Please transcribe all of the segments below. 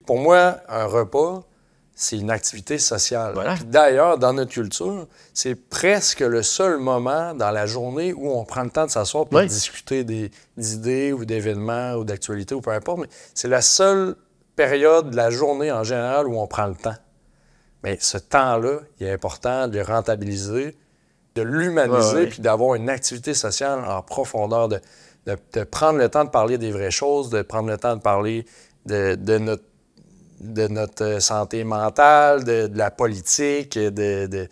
pour moi, un repas, c'est une activité sociale. Voilà. Puis d'ailleurs, dans notre culture, c'est presque le seul moment dans la journée où on prend le temps de s'asseoir pour discuter d'idées ou d'événements ou d'actualités ou peu importe. Mais c'est la seule période de la journée en général où on prend le temps. Mais ce temps-là, il est important de le rentabiliser, de l'humaniser, puis d'avoir une activité sociale en profondeur, de prendre le temps de parler des vraies choses, de prendre le temps de parler de notre santé mentale, de la politique, de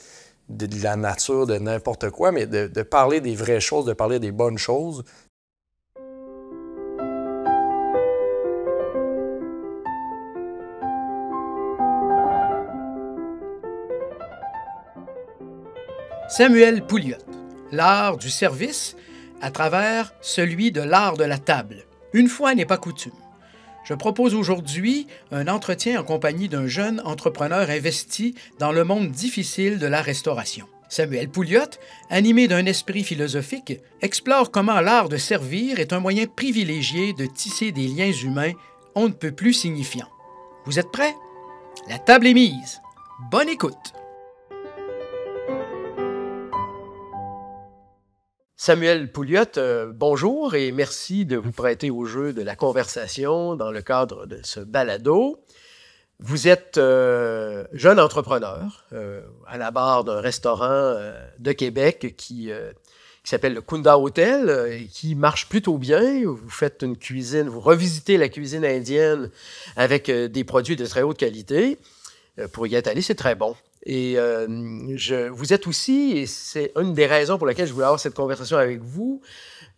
la nature, de n'importe quoi, mais de parler des vraies choses, de parler des bonnes choses. Samuel Pouliot, l'art du service à travers celui de l'art de la table. Une fois n'est pas coutume. Je propose aujourd'hui un entretien en compagnie d'un jeune entrepreneur investi dans le monde difficile de la restauration. Samuel Pouliot, animé d'un esprit philosophique, explore comment l'art de servir est un moyen privilégié de tisser des liens humains on ne peut plus signifiants. Vous êtes prêts? La table est mise. Bonne écoute! Samuel Pouliot, bonjour et merci de vous prêter au jeu de la conversation dans le cadre de ce balado. Vous êtes jeune entrepreneur à la barre d'un restaurant de Québec qui s'appelle le Kunda Hotel et qui marche plutôt bien. Vous faites une cuisine, vous revisitez la cuisine indienne avec des produits de très haute qualité. Pour y être allé, c'est très bon. Et vous êtes aussi, et c'est une des raisons pour lesquelles je voulais avoir cette conversation avec vous,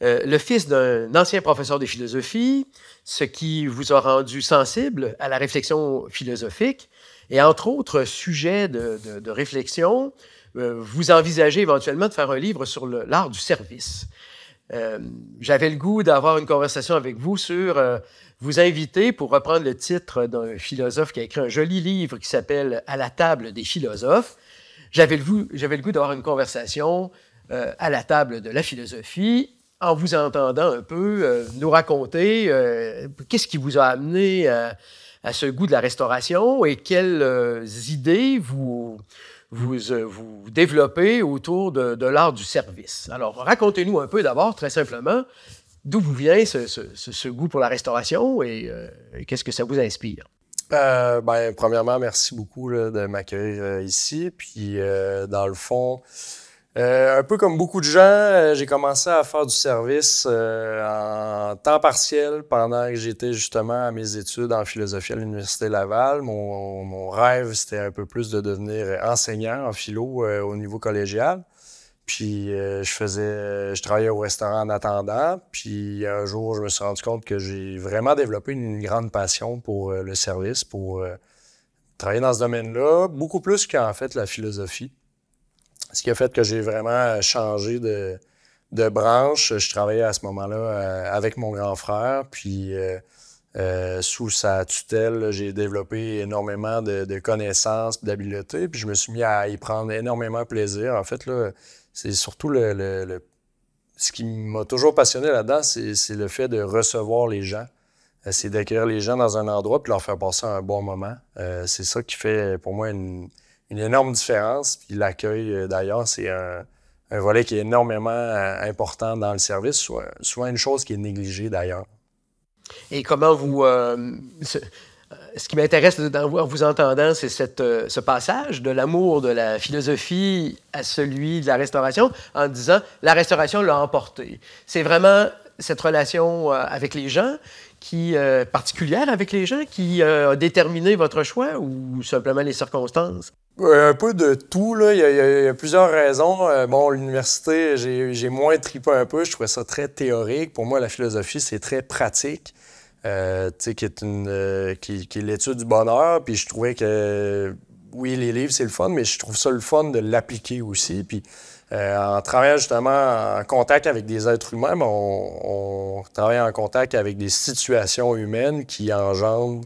le fils d'un ancien professeur de philosophie, ce qui vous a rendu sensible à la réflexion philosophique. Et entre autres sujets de réflexion, vous envisagez éventuellement de faire un livre sur l'art du service. J'avais le goût d'avoir une conversation avec vous sur vous inviter, pour reprendre le titre d'un philosophe qui a écrit un joli livre qui s'appelle « À la table des philosophes ». J'avais le goût d'avoir une conversation à la table de la philosophie, en vous entendant un peu nous raconter qu'est-ce qui vous a amené à ce goût de la restauration et quelles idées vous développez autour de l'art du service. Alors, racontez-nous un peu d'abord, très simplement, d'où vous vient ce goût pour la restauration et qu'est-ce que ça vous inspire? Premièrement, merci beaucoup là, de m'accueillir ici. Puis, dans le fond, un peu comme beaucoup de gens, j'ai commencé à faire du service en temps partiel pendant que j'étais justement à mes études en philosophie à l'Université Laval. Mon rêve, c'était un peu plus de devenir enseignant en philo au niveau collégial. Puis je travaillais au restaurant en attendant. Puis un jour, je me suis rendu compte que j'ai vraiment développé une grande passion pour le service, pour travailler dans ce domaine-là, beaucoup plus qu'en fait la philosophie. Ce qui a fait que j'ai vraiment changé de branche. Je travaillais à ce moment-là avec mon grand frère. Puis sous sa tutelle, j'ai développé énormément de connaissances, d'habiletés. Puis je me suis mis à y prendre énormément plaisir. En fait, là, c'est surtout ce qui m'a toujours passionné là-dedans, c'est le fait de recevoir les gens. C'est d'accueillir les gens dans un endroit puis leur faire passer un bon moment. C'est ça qui fait pour moi une énorme différence. Puis l'accueil, d'ailleurs, c'est un volet qui est énormément important dans le service, souvent une chose qui est négligée d'ailleurs. Et comment vous... ce qui m'intéresse en vous entendant, c'est ce passage de l'amour de la philosophie à celui de la restauration, en disant « la restauration l'a emporté ». C'est vraiment cette relation avec les gens, particulière avec les gens, qui a déterminé votre choix ou simplement les circonstances? Un peu de tout, là. Il y a plusieurs raisons. L'université, j'ai moins trippé un peu. Je trouvais ça très théorique. Pour moi, la philosophie, c'est très pratique. Qui est l'étude du bonheur. Puis je trouvais que, oui, les livres, c'est le fun, mais je trouve ça le fun de l'appliquer aussi. Puis en travaillant justement en contact avec des êtres humains, on travaille en contact avec des situations humaines qui engendrent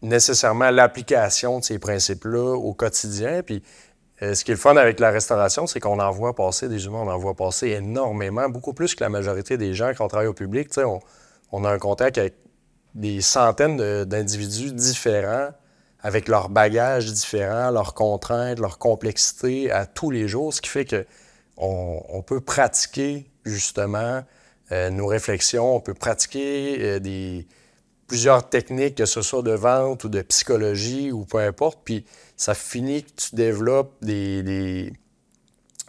nécessairement l'application de ces principes-là au quotidien. Puis ce qui est le fun avec la restauration, c'est qu'on en voit passer des humains, on en voit passer énormément, beaucoup plus que la majorité des gens quand on travaille au public. On a un contact avec des centaines d'individus différents, avec leurs bagages différents, leurs contraintes, leur complexité à tous les jours, ce qui fait que on peut pratiquer justement nos réflexions, on peut pratiquer plusieurs techniques, que ce soit de vente ou de psychologie ou peu importe, puis ça finit que tu développes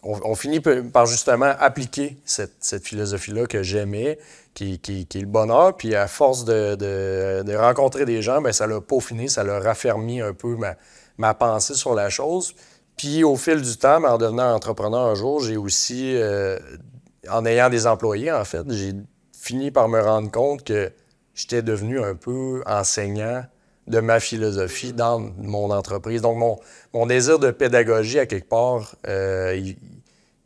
on finit par justement appliquer cette philosophie-là que j'aimais, qui est le bonheur, puis à force de rencontrer des gens, bien, ça l'a peaufiné, ça l'a raffermi un peu ma pensée sur la chose. Puis au fil du temps, en devenant entrepreneur un jour, j'ai aussi, en ayant des employés, en fait, j'ai fini par me rendre compte que j'étais devenu un peu enseignant de ma philosophie dans mon entreprise. Donc, mon désir de pédagogie, à quelque part,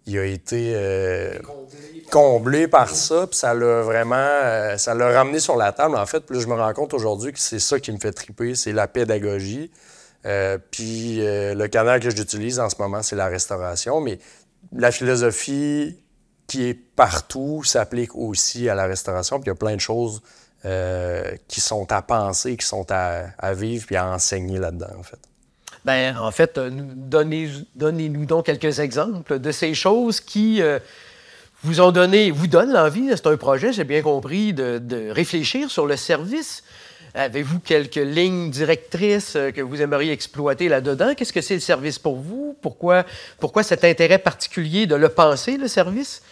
il a été comblé par ça, puis ça l'a vraiment ça l'a ramené sur la table, en fait. Puis là, je me rends compte aujourd'hui que c'est ça qui me fait triper, c'est la pédagogie. Puis le canal que j'utilise en ce moment, c'est la restauration. Mais la philosophie qui est partout s'applique aussi à la restauration. Puis il y a plein de choses qui sont à penser, qui sont à vivre puis à enseigner là-dedans, en fait. Bien, en fait, donnez-nous donc quelques exemples de ces choses qui vous donnent l'envie, c'est un projet, j'ai bien compris, de réfléchir sur le service. Avez-vous quelques lignes directrices que vous aimeriez exploiter là-dedans? Qu'est-ce que c'est le service pour vous? Pourquoi cet intérêt particulier de le penser, le service?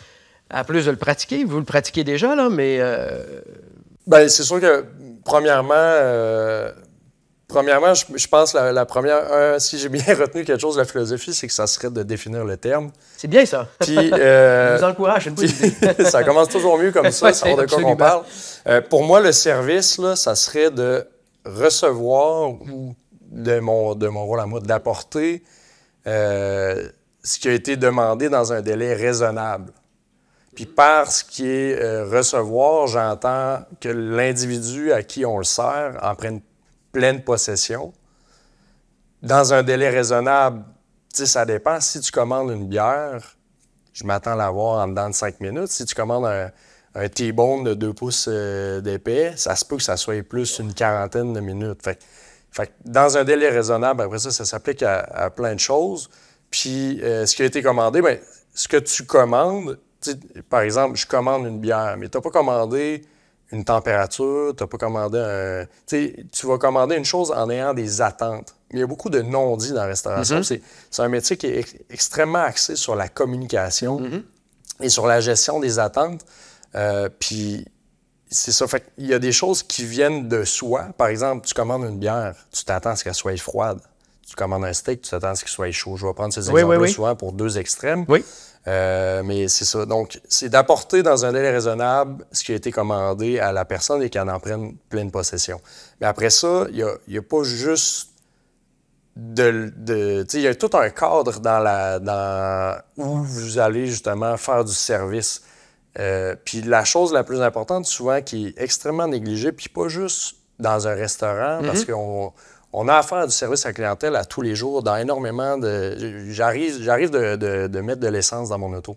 À plus de le pratiquer, vous le pratiquez déjà, là, mais... Bien, c'est sûr que, premièrement, je pense la première... si j'ai bien retenu quelque chose de la philosophie, c'est que ça serait de définir le terme. C'est bien ça. Puis, je vous encourage, c'est une bonne idée. Ça commence toujours mieux comme ça, savoir de quoi on parle. Pour moi, le service, là, ça serait de recevoir ou de mon rôle à moi, d'apporter ce qui a été demandé dans un délai raisonnable. Puis par ce qui est recevoir, j'entends que l'individu à qui on le sert en prenne pleine possession. Dans un délai raisonnable, tu sais, ça dépend. Si tu commandes une bière, je m'attends à l'avoir en dedans de 5 minutes. Si tu commandes un T-bone de 2 pouces d'épais, ça se peut que ça soit plus une quarantaine de minutes. Fait que dans un délai raisonnable, après ça s'applique à plein de choses. Puis ce qui a été commandé, bien, ce que tu commandes, par exemple, je commande une bière, mais tu n'as pas commandé une température, tu n'as pas commandé tu vas commander une chose en ayant des attentes. Mais il y a beaucoup de non-dits dans la restauration. C'est un métier qui est extrêmement axé sur la communication et sur la gestion des attentes. Puis c'est ça. Fait qu'il y a des choses qui viennent de soi. Par exemple, tu commandes une bière, tu t'attends à ce qu'elle soit froide. Tu commandes un steak, tu t'attends à ce qu'il soit chaud. Je vais prendre ces exemples-là souvent pour 2 extrêmes. Oui. Mais c'est ça. Donc, c'est d'apporter dans un délai raisonnable ce qui a été commandé à la personne et qu'elle en prenne pleine possession. Mais après ça, il n'y a pas juste il y a tout un cadre où vous allez justement faire du service. Puis la chose la plus importante, souvent, qui est extrêmement négligée, puis pas juste dans un restaurant, parce qu'on a affaire du service à la clientèle à tous les jours, dans énormément de... J'arrive de mettre de l'essence dans mon auto.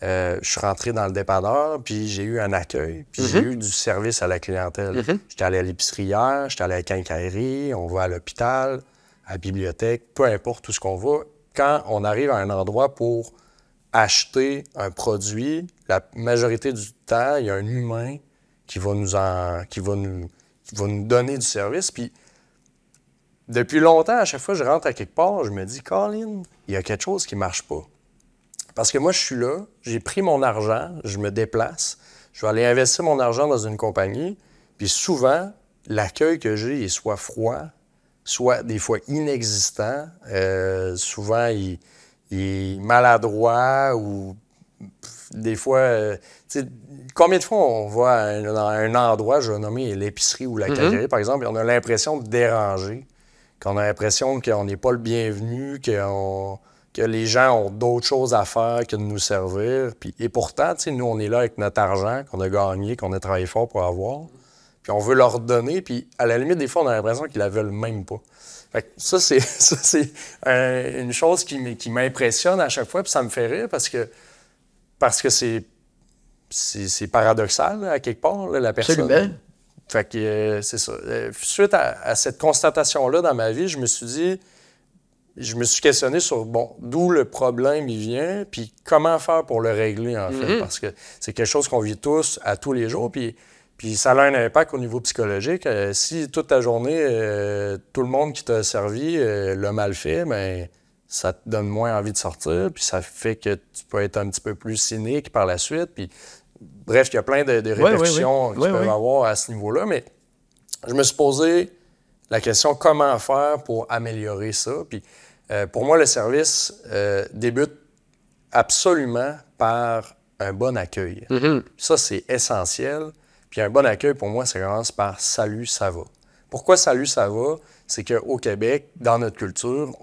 Je suis rentré dans le dépanneur, puis j'ai eu un accueil, puis j'ai eu du service à la clientèle. J'étais allé à l'épicerie hier, j'étais allé à la quincaillerie, on va à l'hôpital, à la bibliothèque, peu importe où ce qu'on va. Quand on arrive à un endroit pour acheter un produit, la majorité du temps, il y a un humain qui va nous donner du service. Puis depuis longtemps, à chaque fois que je rentre à quelque part, je me dis, Colin, il y a quelque chose qui ne marche pas. Parce que moi, je suis là, j'ai pris mon argent, je me déplace, je vais aller investir mon argent dans une compagnie, puis souvent, l'accueil que j'ai est soit froid, soit des fois inexistant, souvent il est maladroit ou des fois... combien de fois on va dans un endroit, je vais nommer l'épicerie ou la quincaillerie, par exemple, et on a l'impression de déranger, qu'on a l'impression qu'on n'est pas le bienvenu, que les gens ont d'autres choses à faire que de nous servir. Et pourtant, nous, on est là avec notre argent qu'on a gagné, qu'on a travaillé fort pour avoir. Puis on veut leur donner, puis à la limite, des fois, on a l'impression qu'ils la veulent même pas. Fait que ça, c'est une chose qui m'impressionne à chaque fois, puis ça me fait rire parce que c'est paradoxal, là, à quelque part, là, la personne. Absolument. Fait que c'est ça. Suite à cette constatation-là dans ma vie, je me suis questionné sur, bon, d'où le problème il vient, puis comment faire pour le régler, en fait, parce que c'est quelque chose qu'on vit tous à tous les jours, puis ça a un impact au niveau psychologique. Si toute ta journée, tout le monde qui t'a servi l'a mal fait, bien, ça te donne moins envie de sortir, puis ça fait que tu peux être un petit peu plus cynique par la suite, puis bref, il y a plein de répercussions qui peuvent avoir à ce niveau-là, mais je me suis posé la question comment faire pour améliorer ça. Puis pour moi, le service débute absolument par un bon accueil. Ça, c'est essentiel. Puis un bon accueil, pour moi, ça commence par « Salut, ça va ». Pourquoi « Salut, ça va », c'est qu'au Québec, dans notre culture,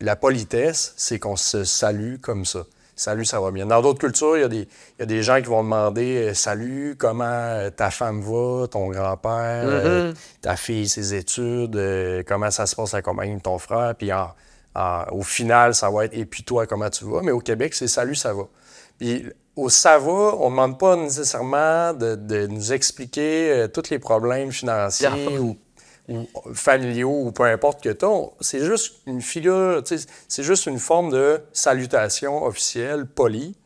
la politesse, c'est qu'on se salue comme ça. Salut, ça va bien. Dans d'autres cultures, il y a des gens qui vont demander salut, comment ta femme va, ton grand-père, ta fille, ses études, comment ça se passe la compagnie de ton frère. Puis au final, ça va être et puis toi, comment tu vas. Mais au Québec, c'est salut, ça va. Puis au ça va, on ne demande pas nécessairement de nous expliquer tous les problèmes financiers ou familiaux ou peu importe que tu as. C'est juste une figure, c'est juste une forme de salutation officielle, polie.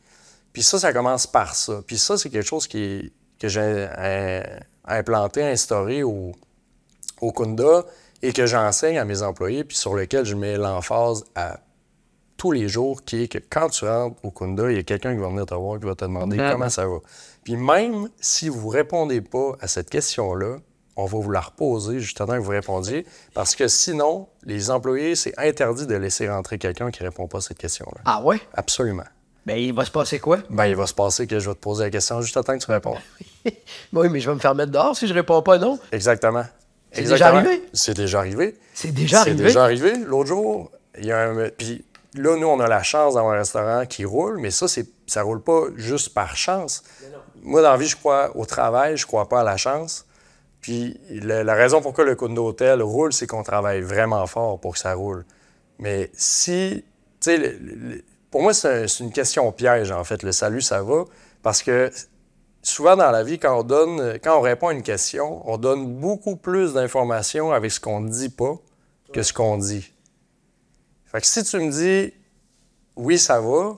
Puis ça commence par ça. Puis ça, c'est quelque chose que j'ai implanté, instauré au Kunda et que j'enseigne à mes employés, puis sur lequel je mets l'emphase à tous les jours, qui est que quand tu rentres au Kunda, il y a quelqu'un qui va venir te voir, qui va te demander comment ça va. Puis même si vous ne répondez pas à cette question-là, on va vous la reposer juste avant que vous répondiez, parce que sinon, les employés, c'est interdit de laisser rentrer quelqu'un qui ne répond pas à cette question-là. Ah ouais? Absolument. Bien, il va se passer quoi? Bien, il va se passer que je vais te poser la question juste avant que tu répondes. Oui, mais je vais me faire mettre dehors si je ne réponds pas non. Exactement. C'est déjà arrivé? C'est déjà arrivé. C'est déjà arrivé? C'est déjà arrivé. L'autre jour, il y a un... Puis là, nous, on a la chance d'avoir un restaurant qui roule, mais ça ne roule pas juste par chance. Moi, dans la vie, je crois au travail, je crois pas à la chance. Puis la raison pourquoi le Kunda Hotel roule, c'est qu'on travaille vraiment fort pour que ça roule. Mais si... Tu sais, pour moi, c'est une question piège, en fait. Le salut, ça va. Parce que souvent dans la vie, quand on répond à une question, on donne beaucoup plus d'informations avec ce qu'on ne dit pas que ce qu'on dit. Fait que si tu me dis « oui, ça va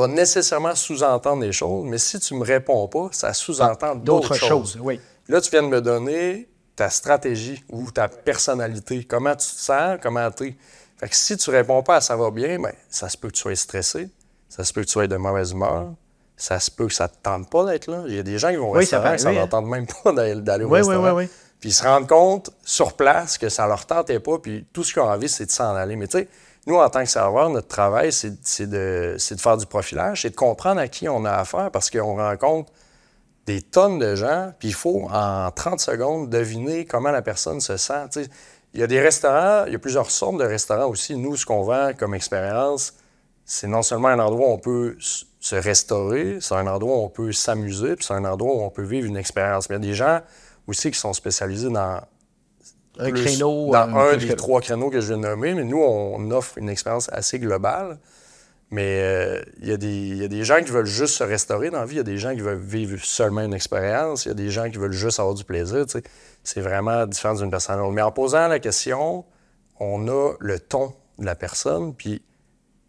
nécessairement sous-entendre des choses, mais si tu me réponds pas, ça sous-entend d'autres choses. Oui. Là, tu viens de me donner ta stratégie ou ta personnalité. Comment tu te sens, comment tu es. Fait que si tu réponds pas à « ça va bien », bien, ça se peut que tu sois stressé, ça se peut que tu sois de mauvaise humeur, ça se peut que ça ne te tente pas d'être là. Il y a des gens qui vont au restaurant, ça ne leur tente même pas d'aller au restaurant. Oui. Puis ils se rendent compte sur place que ça ne leur tentait pas, puis tout ce qu'ils ont envie, c'est de s'en aller. Mais tu sais, nous, en tant que serveur, notre travail, c'est de faire du profilage, c'est de comprendre à qui on a affaire, parce qu'on rencontre des tonnes de gens, puis il faut, en 30 secondes, deviner comment la personne se sent. Tu sais, il y a des restaurants, il y a plusieurs sortes de restaurants aussi. Nous, ce qu'on vend comme expérience, c'est non seulement un endroit où on peut se restaurer, c'est un endroit où on peut s'amuser, puis c'est un endroit où on peut vivre une expérience. Mais il y a des gens aussi qui sont spécialisés dans un créneau. Dans un des 3 créneaux que je viens de nommer, mais nous, on offre une expérience assez globale. Mais il y a des gens qui veulent juste se restaurer dans la vie, il y a des gens qui veulent vivre seulement une expérience, il y a des gens qui veulent juste avoir du plaisir. Tu sais. C'est vraiment différent d'une personne à l'autre. Mais en posant la question, on a le ton de la personne, puis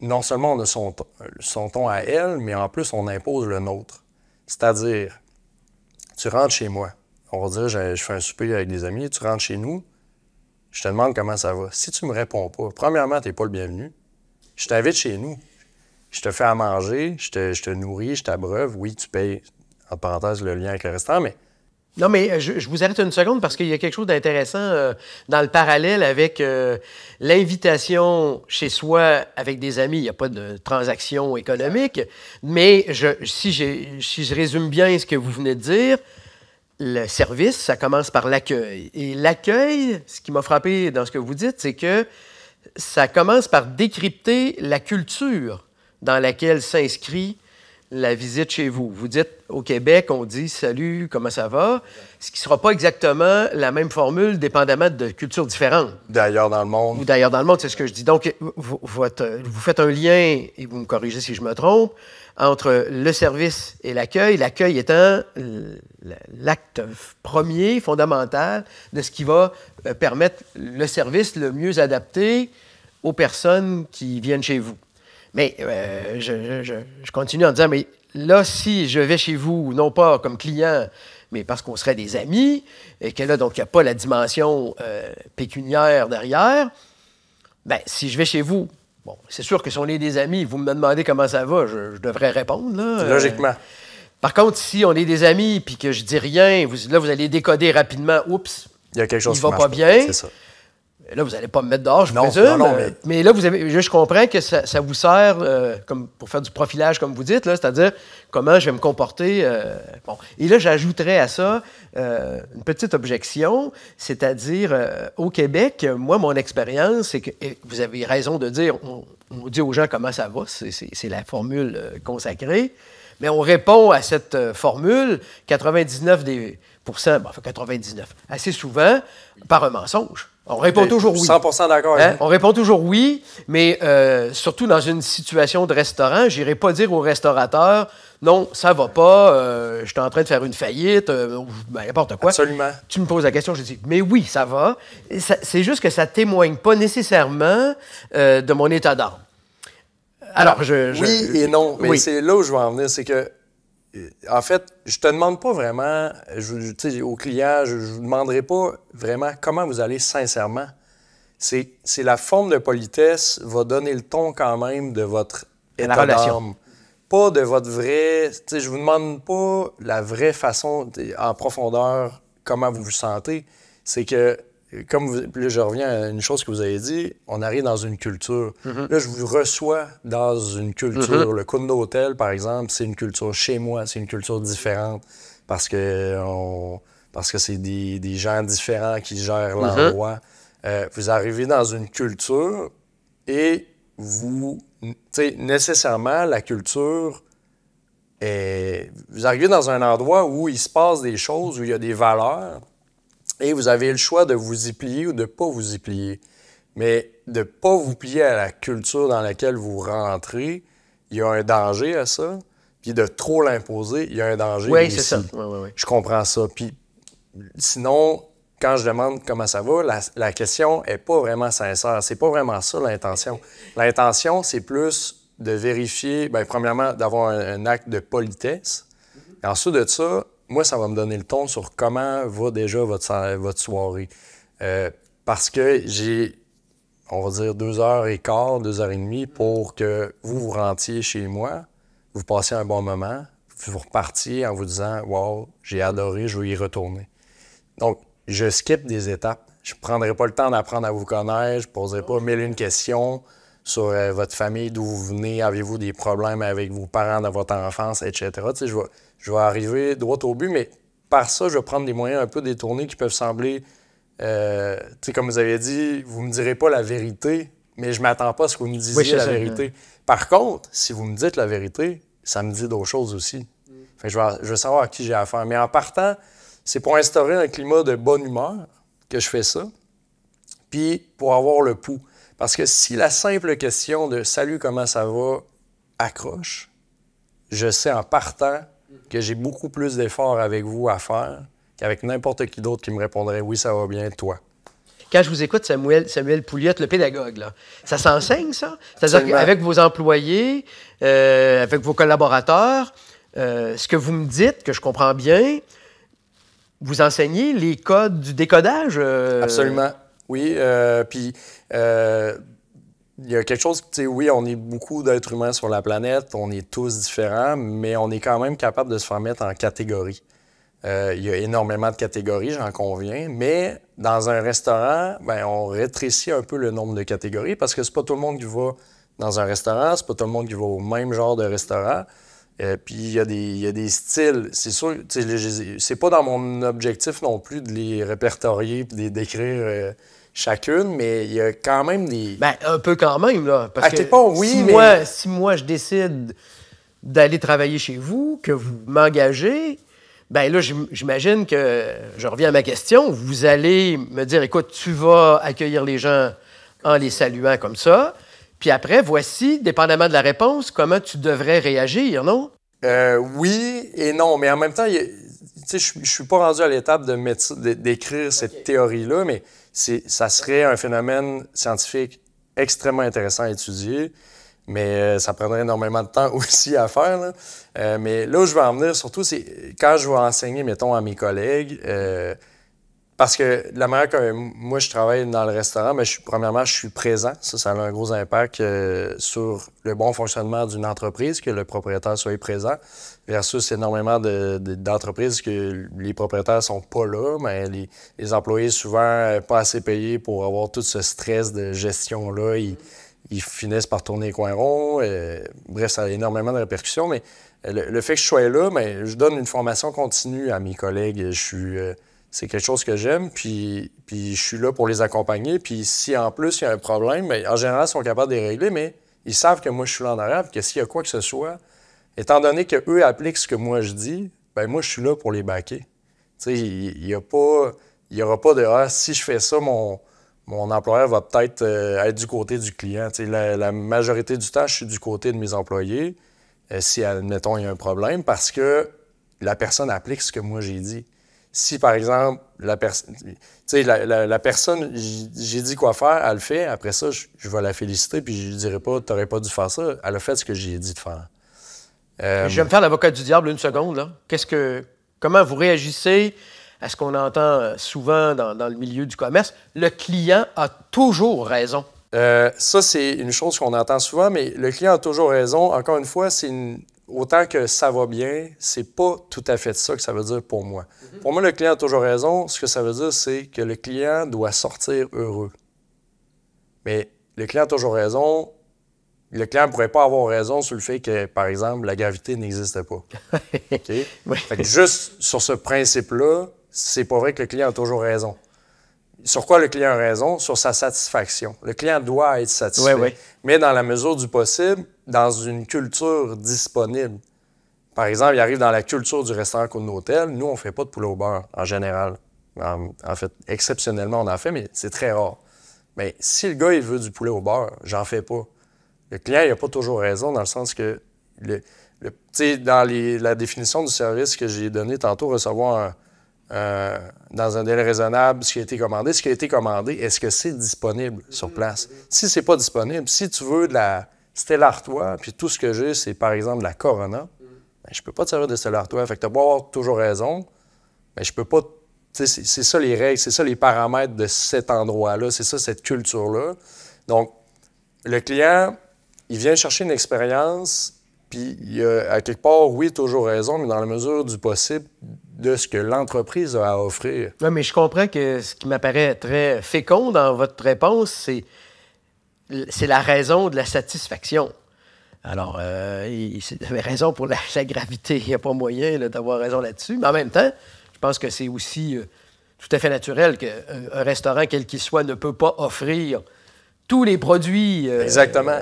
non seulement on a son ton à elle, mais en plus, on impose le nôtre. C'est-à-dire, tu rentres chez moi, on va dire, je fais un souper avec des amis, tu rentres chez nous, je te demande comment ça va. Si tu me réponds pas, premièrement, tu n'es pas le bienvenu. Je t'invite chez nous. Je te fais à manger, je te nourris, je t'abreuve. Oui, tu payes, entre parenthèses, le lien avec le restaurant, mais... Non, mais je vous arrête une seconde parce qu'il y a quelque chose d'intéressant dans le parallèle avec l'invitation chez soi avec des amis. Il n'y a pas de transaction économique, mais si je résume bien ce que vous venez de dire, le service, ça commence par l'accueil. Et l'accueil, ce qui m'a frappé dans ce que vous dites, c'est que ça commence par décrypter la culture dans laquelle s'inscrit la visite chez vous. Vous dites, au Québec, on dit « Salut, comment ça va? » Ce qui ne sera pas exactement la même formule, dépendamment de cultures différentes. D'ailleurs dans le monde. Ou d'ailleurs dans le monde, c'est ce que je dis. Donc, vous faites un lien, et vous me corrigez si je me trompe, entre le service et l'accueil étant l'acte premier, fondamental, de ce qui va permettre le service le mieux adapté aux personnes qui viennent chez vous. Mais je continue en disant, mais là, si je vais chez vous, non pas comme client, mais parce qu'on serait des amis, et que là, donc, il n'y a pas la dimension pécuniaire derrière, bien, si je vais chez vous, bon, c'est sûr que si on est des amis, vous me demandez comment ça va, je devrais répondre, là. Logiquement. Par contre, si on est des amis, puis que je dis rien, là, vous allez décoder rapidement, oups, il y a quelque chose qui va pas bien. C'est ça. Là, vous n'allez pas me mettre dehors, je présume. Non, mais là, je comprends que ça vous sert comme pour faire du profilage, comme vous dites, là, c'est-à-dire comment je vais me comporter. Bon. Et là, j'ajouterais à ça une petite objection, c'est-à-dire au Québec, moi, mon expérience, c'est que, et vous avez raison de dire, on dit aux gens comment ça va, c'est la formule consacrée, mais on répond à cette formule 99%, assez souvent, par un mensonge. On répond toujours oui. 100% d'accord. Hein? On répond toujours oui, mais surtout dans une situation de restaurant, je n'irai pas dire au restaurateur « Non, ça va pas, je suis en train de faire une faillite, n'importe quoi. » Absolument. Tu me poses la question, je dis « Mais oui, ça va. » C'est juste que ça ne témoigne pas nécessairement de mon état d'âme. Alors, oui et non, mais oui. C'est là où je veux en venir, c'est que en fait, je te demande pas vraiment, au client, je ne vous demanderai pas vraiment comment vous allez sincèrement. C'est la forme de politesse va donner le ton quand même de votre état d'âme. Pas de votre vrai... Je vous demande pas la vraie façon, en profondeur, comment vous vous sentez. C'est que, là, je reviens à une chose que vous avez dit, on arrive dans une culture. Mm-hmm. Là, je vous reçois dans une culture. Le Kundo Hotel, par exemple, c'est une culture chez moi, c'est une culture différente parce que c'est des gens différents qui gèrent l'endroit. Vous arrivez dans une culture et vous... nécessairement, la culture vous arrivez dans un endroit où il se passe des choses, où il y a des valeurs, et vous avez le choix de vous y plier ou de ne pas vous y plier. Mais de ne pas vous plier à la culture dans laquelle vous rentrez, il y a un danger à ça. Puis de trop l'imposer, il y a un danger aussi. Oui, c'est ça. Oui. Je comprends ça. Puis sinon, quand je demande comment ça va, la question n'est pas vraiment sincère. C'est pas vraiment ça l'intention. L'intention, c'est plus de vérifier, bien, premièrement, d'avoir un acte de politesse. Et ensuite de ça, moi, ça va me donner le ton sur comment va déjà votre soirée. Parce que j'ai, on va dire, 2h15, 2h30 pour que vous rentriez chez moi, vous passiez un bon moment, puis vous repartiez en vous disant « Wow, j'ai adoré, je veux y retourner ». Donc, je skip des étapes. Je ne prendrai pas le temps d'apprendre à vous connaître, je ne poserai pas 1001 questions sur votre famille, d'où vous venez, avez-vous des problèmes avec vos parents dans votre enfance, etc. Tu sais, je vais arriver droit au but, mais par ça, je vais prendre des moyens un peu détournés qui peuvent sembler, tu sais, comme vous avez dit, vous ne me direz pas la vérité, mais je ne m'attends pas à ce que vous me disiez la vérité. Par contre, si vous me dites la vérité, ça me dit d'autres choses aussi. Fait que je veux savoir à qui j'ai affaire. Mais en partant, c'est pour instaurer un climat de bonne humeur que je fais ça, puis pour avoir le pouls. Parce que si la simple question de « Salut, comment ça va » accroche, je sais en partant que j'ai beaucoup plus d'efforts avec vous à faire qu'avec n'importe qui d'autre qui me répondrait « Oui, ça va bien, toi ». Quand je vous écoute, Samuel Pouliot, le pédagogue, là, ça s'enseigne, ça? C'est-à-dire qu'avec vos employés, avec vos collaborateurs, ce que vous me dites, que je comprends bien, vous enseignez les codes du décodage? Absolument. Oui, puis il y a quelque chose, tu sais, oui, on est beaucoup d'êtres humains sur la planète, on est tous différents, mais on est quand même capable de se faire mettre en catégories. Il y a énormément de catégories, j'en conviens, mais dans un restaurant, bien, on rétrécit un peu le nombre de catégories parce que c'est pas tout le monde qui va dans un restaurant, c'est pas tout le monde qui va au même genre de restaurant. Puis il y a des styles, c'est sûr, c'est pas dans mon objectif non plus de les répertorier et de les décrire chacune, mais il y a quand même des... Bien, un peu quand même, là. Parce à quelque part, oui, si moi je décide d'aller travailler chez vous, que vous m'engagez, bien là, j'imagine que, je reviens à ma question, vous allez me dire, écoute, tu vas accueillir les gens en les saluant comme ça, puis après, voici, dépendamment de la réponse, comment tu devrais réagir, non? Oui et non, mais en même temps, je suis pas rendu à l'étape d'écrire cette théorie-là, mais ça serait un phénomène scientifique extrêmement intéressant à étudier, mais ça prendrait énormément de temps aussi à faire, là. Mais là où je veux en venir, surtout, c'est quand je vais enseigner, mettons, à mes collègues, parce que la manière que moi, je travaille dans le restaurant, mais premièrement, je suis présent. Ça a un gros impact sur le bon fonctionnement d'une entreprise, que le propriétaire soit présent, versus énormément d'entreprises que les propriétaires sont pas là, mais les employés, souvent, pas assez payés pour avoir tout ce stress de gestion-là. Ils finissent par tourner les coins ronds. Bref, ça a énormément de répercussions, mais le fait que je sois là, mais je donne une formation continue à mes collègues. C'est quelque chose que j'aime, puis je suis là pour les accompagner. Puis si en plus il y a un problème, bien, en général, ils sont capables de les régler, mais ils savent que moi, je suis là en arrière, puis que s'il y a quoi que ce soit, étant donné qu'eux appliquent ce que moi je dis, bien moi, je suis là pour les backer. Tu sais, il y aura pas de « Ah, si je fais ça, mon employeur va peut-être être du côté du client. » Tu sais, la majorité du temps, je suis du côté de mes employés, si, admettons, il y a un problème, parce que la personne applique ce que moi j'ai dit. Si, par exemple, la personne, j'ai dit quoi faire, elle le fait, après ça, je vais la féliciter, puis je ne dirai pas, tu n'aurais pas dû faire ça. Elle a fait ce que j'ai dit de faire. Je vais me faire l'avocat du diable une seconde, là. Comment vous réagissez à ce qu'on entend souvent dans le milieu du commerce? Le client a toujours raison. Ça, c'est une chose qu'on entend souvent, mais le client a toujours raison. Encore une fois, autant que ça va bien, c'est pas tout à fait ça que ça veut dire pour moi. Mm-hmm. Pour moi, le client a toujours raison. Ce que ça veut dire, c'est que le client doit sortir heureux. Mais le client a toujours raison. Le client ne pourrait pas avoir raison sur le fait que, par exemple, la gravité n'existe pas. Okay? Oui. Fait que juste sur ce principe-là, c'est pas vrai que le client a toujours raison. Sur quoi le client a raison? Sur sa satisfaction. Le client doit être satisfait. Oui, oui. Mais dans la mesure du possible, dans une culture disponible. Par exemple, il arrive dans la culture du restaurant Côte-Nautel, nous, on ne fait pas de poulet au beurre, en général. En fait, exceptionnellement, on en fait, mais c'est très rare. Mais si le gars, il veut du poulet au beurre, j'en fais pas. Le client, il n'a pas toujours raison, dans le sens que, dans la définition du service que j'ai donné tantôt, recevoir dans un délai raisonnable ce qui a été commandé, est-ce que c'est disponible sur place? Si c'est pas disponible, si tu veux de la Stella Artois, puis tout ce que j'ai, c'est par exemple de la Corona, ben, je peux pas te servir de Stella Artois. Fait que tu as beau avoir toujours raison, mais je peux pas. C'est ça les règles, c'est ça les paramètres de cet endroit-là, c'est ça cette culture-là. Donc, le client, il vient chercher une expérience, puis il a, à quelque part, oui, toujours raison, mais dans la mesure du possible de ce que l'entreprise a à offrir. Oui, mais je comprends que ce qui m'apparaît très fécond dans votre réponse, c'est la raison de la satisfaction. Alors, vous avez raison pour la gravité. Il n'y a pas moyen d'avoir raison là-dessus. Mais en même temps, je pense que c'est aussi tout à fait naturel qu'un restaurant, quel qu'il soit, ne peut pas offrir tous les produits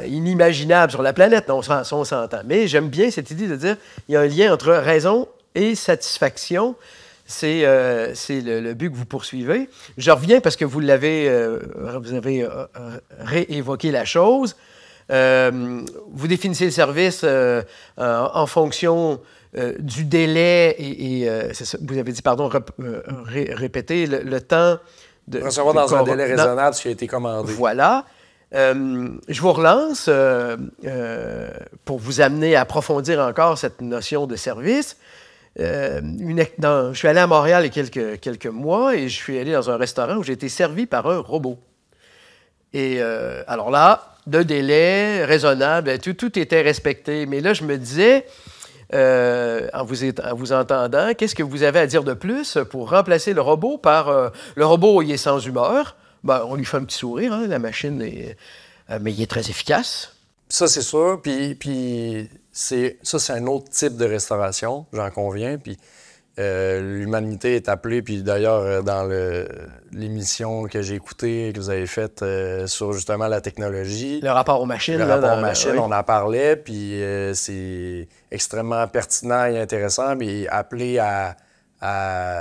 inimaginables sur la planète. On s'entend. Mais j'aime bien cette idée de dire qu'il y a un lien entre raison et satisfaction. C'est le but que vous poursuivez. Je reviens parce que vous avez réévoqué la chose. Vous définissez le service en fonction du délai et c'est ça, vous avez dit, pardon, répétez, le temps de recevoir dans un délai raisonnable ce qui a été commandé. Voilà. Je vous relance pour vous amener à approfondir encore cette notion de service. Je suis allé à Montréal il y a quelques mois et je suis allé dans un restaurant où j'ai été servi par un robot. Et alors là, de délai raisonnable, tout était respecté. Mais là, je me disais, en vous entendant, qu'est-ce que vous avez à dire de plus pour remplacer le robot par... le robot, il est sans humeur. Ben, on lui fait un petit sourire, hein, la machine, mais il est très efficace. Ça, c'est sûr. Puis c'est un autre type de restauration, j'en conviens. Puis l'humanité est appelée, puis d'ailleurs, dans l'émission que j'ai écoutée, que vous avez faite sur justement la technologie. Le rapport aux machines. Le rapport aux machines, oui. on en parlait, puis c'est extrêmement pertinent et intéressant, mais appelé à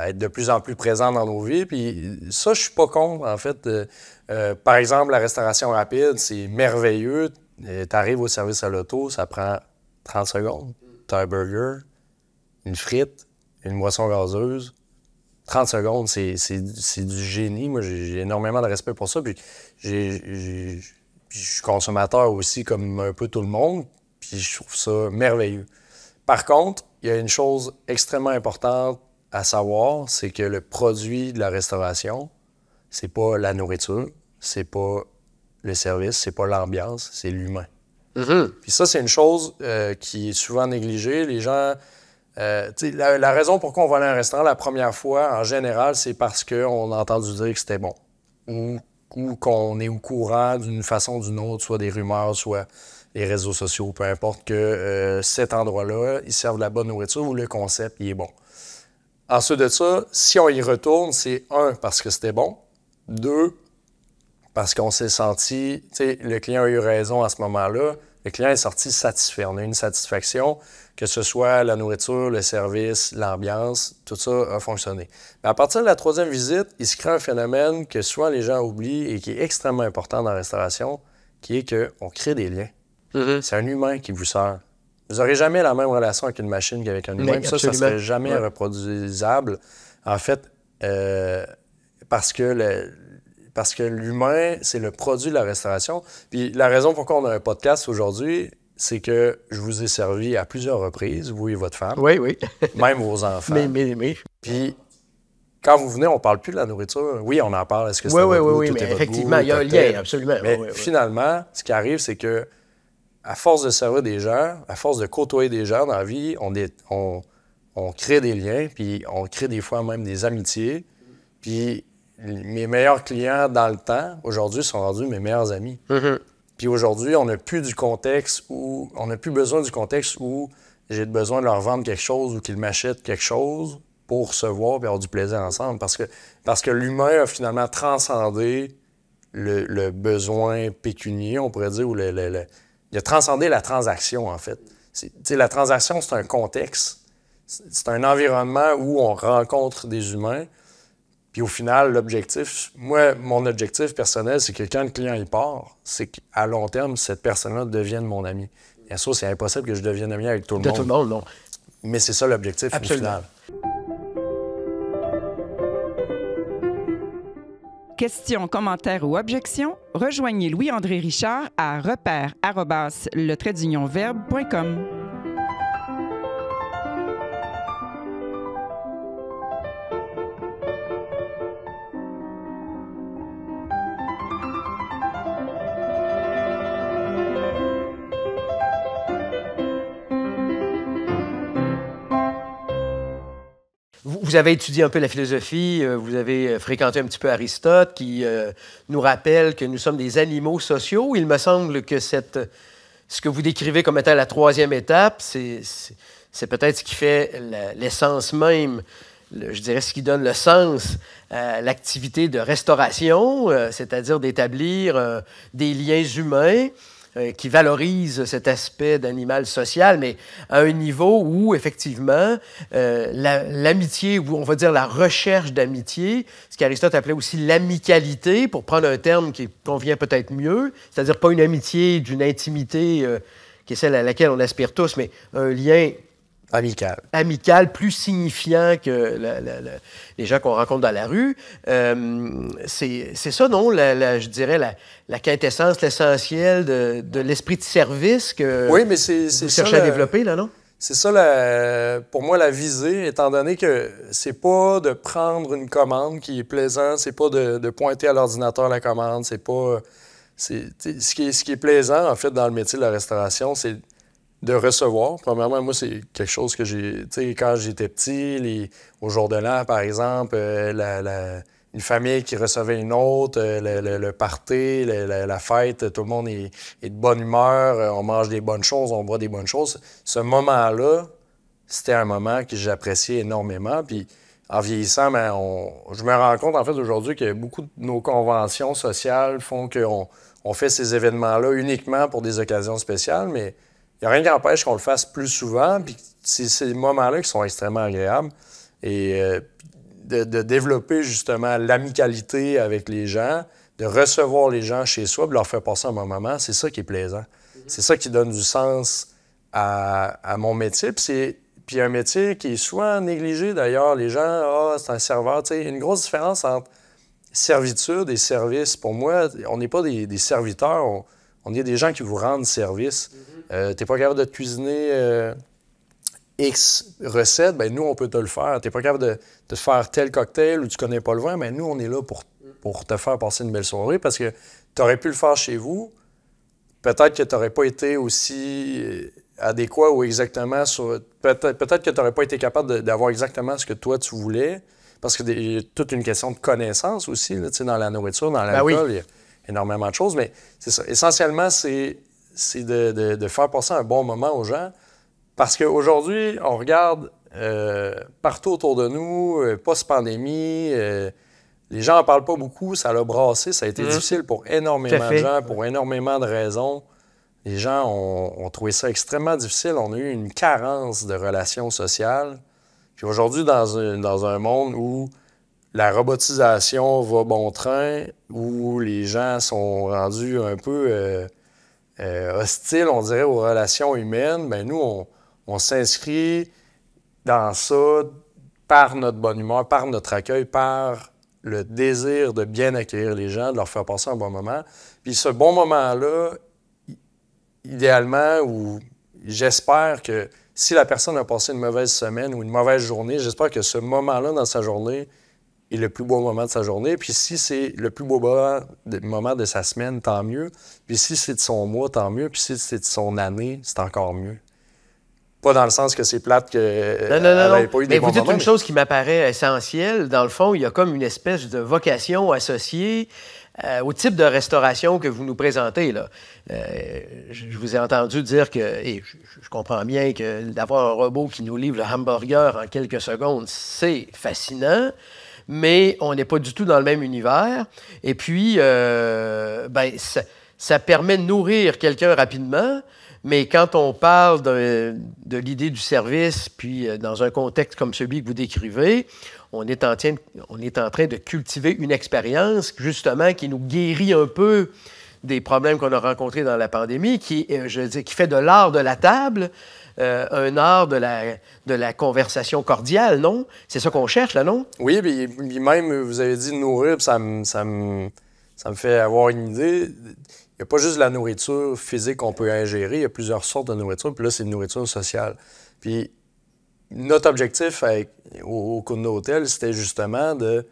être de plus en plus présent dans nos vies. Puis ça, je suis pas contre, en fait. Par exemple, la restauration rapide, c'est merveilleux. Tu arrives au service à l'auto, ça prend 30 secondes. Tu as un burger, une frite, une boisson gazeuse. 30 secondes, c'est du génie. Moi, j'ai énormément de respect pour ça. Puis je suis consommateur aussi, comme un peu tout le monde. Puis je trouve ça merveilleux. Par contre, il y a une chose extrêmement importante à savoir, c'est que le produit de la restauration, c'est pas la nourriture, c'est pas le service, c'est pas l'ambiance, c'est l'humain. Puis ça, c'est une chose qui est souvent négligée. Les gens... la raison pourquoi on va aller à un restaurant la première fois, en général, c'est parce qu'on a entendu dire que c'était bon. Ou qu'on est au courant d'une façon ou d'une autre, soit des rumeurs, soit les réseaux sociaux, peu importe, que cet endroit-là, ils servent de la bonne nourriture ou le concept, il est bon. Ensuite de ça, si on y retourne, c'est un, parce que c'était bon. Deux, parce qu'on s'est senti... Tu sais, le client a eu raison à ce moment-là. Le client est sorti satisfait. On a eu une satisfaction, que ce soit la nourriture, le service, l'ambiance, tout ça a fonctionné. Mais à partir de la troisième visite, il se crée un phénomène que souvent les gens oublient et qui est extrêmement important dans la restauration, qui est qu'on crée des liens. C'est un humain qui vous sert. Vous n'aurez jamais la même relation avec une machine qu'avec un humain. Ça ne serait jamais reproduisable. En fait, parce que l'humain, c'est le produit de la restauration. Puis la raison pourquoi on a un podcast aujourd'hui, c'est que je vous ai servi à plusieurs reprises, vous et votre femme. Oui, oui. Même vos enfants. Mais. Puis quand vous venez, on ne parle plus de la nourriture. Oui, on en parle. Est-ce que c'est oui, votre goût, oui, tout mais est votre effectivement, goût, il y a un lien, absolument. Mais oui. finalement, ce qui arrive, c'est que à force de servir des gens, à force de côtoyer des gens dans la vie, on crée des liens, puis on crée des fois même des amitiés. Puis mes meilleurs clients dans le temps, aujourd'hui, sont rendus mes meilleurs amis. Puis aujourd'hui, on n'a plus besoin du contexte où j'ai besoin de leur vendre quelque chose ou qu'ils m'achètent quelque chose pour se voir et avoir du plaisir ensemble. Parce que l'humain a finalement transcendé le besoin pécunier, on pourrait dire, ou il a transcendé la transaction, en fait. La transaction, c'est un contexte. C'est un environnement où on rencontre des humains. Puis au final, mon objectif personnel, c'est que quand le client il part, c'est qu'à long terme, cette personne-là devienne mon ami. Bien sûr, c'est impossible que je devienne ami avec tout le monde. De tout le monde, non. Mais c'est ça l'objectif au final. Questions, commentaires ou objections, rejoignez Louis-André Richard à repère@le-verbe.com. Vous avez étudié un peu la philosophie, vous avez fréquenté un petit peu Aristote, qui nous rappelle que nous sommes des animaux sociaux. Il me semble que ce que vous décrivez comme étant la troisième étape, c'est peut-être ce qui fait l'essence même, je dirais ce qui donne le sens à l'activité de restauration, c'est-à-dire d'établir des liens humains qui valorise cet aspect d'animal social, mais à un niveau où, effectivement, l'amitié, ou on va dire la recherche d'amitié, ce qu'Aristote appelait aussi l'amicalité, pour prendre un terme qui convient peut-être mieux, c'est-à-dire pas une amitié d'une intimité qui est celle à laquelle on aspire tous, mais un lien amical, plus signifiant que les gens qu'on rencontre dans la rue. C'est ça, non? Je dirais la quintessence, l'essentiel de l'esprit de service que vous cherchez à développer, là, non? C'est ça, pour moi, la visée, étant donné que c'est pas de prendre une commande qui est plaisant, c'est pas de pointer à l'ordinateur la commande, c'est pas... Ce qui est plaisant, en fait, dans le métier de la restauration, c'est de recevoir. Premièrement, moi, c'est quelque chose que j'ai... Tu sais, quand j'étais petit, au jour de l'an, par exemple, une famille qui recevait une autre, le party, la fête, tout le monde est de bonne humeur, on mange des bonnes choses, on boit des bonnes choses. Ce moment-là, c'était un moment que j'appréciais énormément. Puis en vieillissant, ben, je me rends compte en fait aujourd'hui que beaucoup de nos conventions sociales font qu'on fait ces événements-là uniquement pour des occasions spéciales, mais il n'y a rien qui empêche qu'on le fasse plus souvent. Puis c'est ces moments-là qui sont extrêmement agréables. Et de développer justement l'amicalité avec les gens, de recevoir les gens chez soi, de leur faire passer un bon moment, c'est ça qui est plaisant. C'est ça qui donne du sens à mon métier. Puis un métier qui est souvent négligé d'ailleurs. Les gens, c'est un serveur. Tu sais, il y a une grosse différence entre servitude et service. Pour moi, on n'est pas des serviteurs, on est des gens qui vous rendent service. T'es pas capable de te cuisiner X recettes, ben nous, on peut te le faire. T'es pas capable de te faire tel cocktail ou tu connais pas le vin, ben nous, on est là pour te faire passer une belle soirée parce que t'aurais pu le faire chez vous. Peut-être que t'aurais pas été aussi adéquat ou exactement sur... Peut-être que t'aurais pas été capable d'avoir exactement ce que toi, tu voulais parce que y a toute une question de connaissance aussi, là, dans la nourriture, dans l'alcool, il y a énormément de choses, mais c'est ça. Essentiellement, c'est de faire passer un bon moment aux gens. Parce qu'aujourd'hui, on regarde partout autour de nous, post-pandémie, les gens n'en parlent pas beaucoup, ça l'a brassé, ça a été difficile pour énormément de gens, pour énormément de raisons. Les gens ont trouvé ça extrêmement difficile. On a eu une carence de relations sociales. Puis aujourd'hui, dans un monde où la robotisation va bon train, où les gens sont rendus un peu hostiles, on dirait, aux relations humaines, bien nous, on s'inscrit dans ça par notre bonne humeur, par notre accueil, par le désir de bien accueillir les gens, de leur faire passer un bon moment. Puis ce bon moment-là, idéalement, ou j'espère que si la personne a passé une mauvaise semaine ou une mauvaise journée, j'espère que ce moment-là dans sa journée est le plus beau moment de sa journée. Puis si c'est le plus beau moment de sa semaine, tant mieux. Puis si c'est de son mois, tant mieux. Puis si c'est de son année, c'est encore mieux. Pas dans le sens que c'est plate qu'elle n'avait pas eu des bons moments. Mais vous dites une chose qui m'apparaît essentielle. Dans le fond, il y a comme une espèce de vocation associée au type de restauration que vous nous présentez, là. Je vous ai entendu dire que, et je comprends bien que d'avoir un robot qui nous livre le hamburger en quelques secondes, c'est fascinant, mais on n'est pas du tout dans le même univers. Et puis, ça permet de nourrir quelqu'un rapidement. Mais quand on parle de l'idée du service, puis dans un contexte comme celui que vous décrivez, on est en train de cultiver une expérience, justement, qui nous guérit un peu des problèmes qu'on a rencontrés dans la pandémie, qui fait de l'art de la table un art de la conversation cordiale, non? C'est ça qu'on cherche, là, non? Oui, puis même, vous avez dit nourrir, puis ça me fait avoir une idée. Il n'y a pas juste de la nourriture physique qu'on peut ingérer, il y a plusieurs sortes de nourriture, puis là, c'est une nourriture sociale. Puis notre objectif au Kunda Hotel, c'était justement de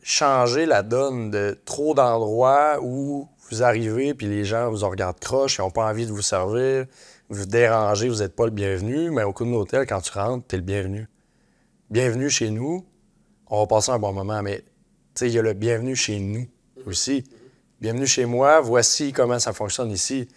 changer la donne de trop d'endroits où vous arrivez, puis les gens vous regardent croche, ils n'ont pas envie de vous servir, vous dérangez, vous n'êtes pas le bienvenu, mais au Kunda Hotel, quand tu rentres, tu es le bienvenu. Bienvenue chez nous, on va passer un bon moment, mais tu sais, il y a le bienvenu chez nous aussi. Bienvenue chez moi, voici comment ça fonctionne ici.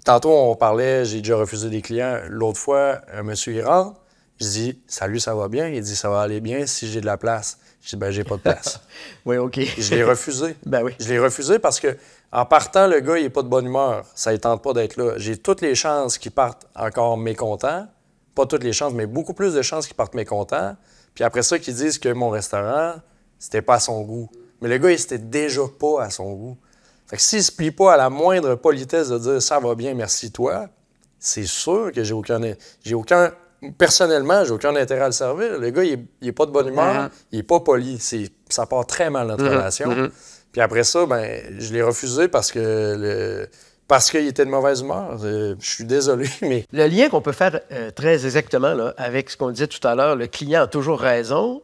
Tantôt, on parlait, j'ai déjà refusé des clients. L'autre fois, un monsieur, il rentre, je dis « Salut, ça va bien? » Il dit « Ça va aller bien si j'ai de la place. » Je dis « Ben, j'ai pas de place. » Oui, OK. Je l'ai refusé. Ben oui. Je l'ai refusé parce que en partant, le gars, il n'est pas de bonne humeur. Ça ne tente pas d'être là. J'ai toutes les chances qu'il parte encore mécontent. Pas toutes les chances, mais beaucoup plus de chances qu'il parte mécontent. Puis après ça, qu'ils disent que mon restaurant, c'était pas à son goût. Mais le gars, il c'était déjà pas à son goût. Fait que s'il se plie pas à la moindre politesse de dire « Ça va bien, merci toi », c'est sûr que personnellement, j'ai aucun intérêt à le servir. Le gars, il est pas de bonne humeur, il est pas poli. Ça part très mal, notre relation. Puis après ça, ben, je l'ai refusé parce qu'il était de mauvaise humeur. Je suis désolé, mais... Le lien qu'on peut faire très exactement là, avec ce qu'on disait tout à l'heure, le client a toujours raison.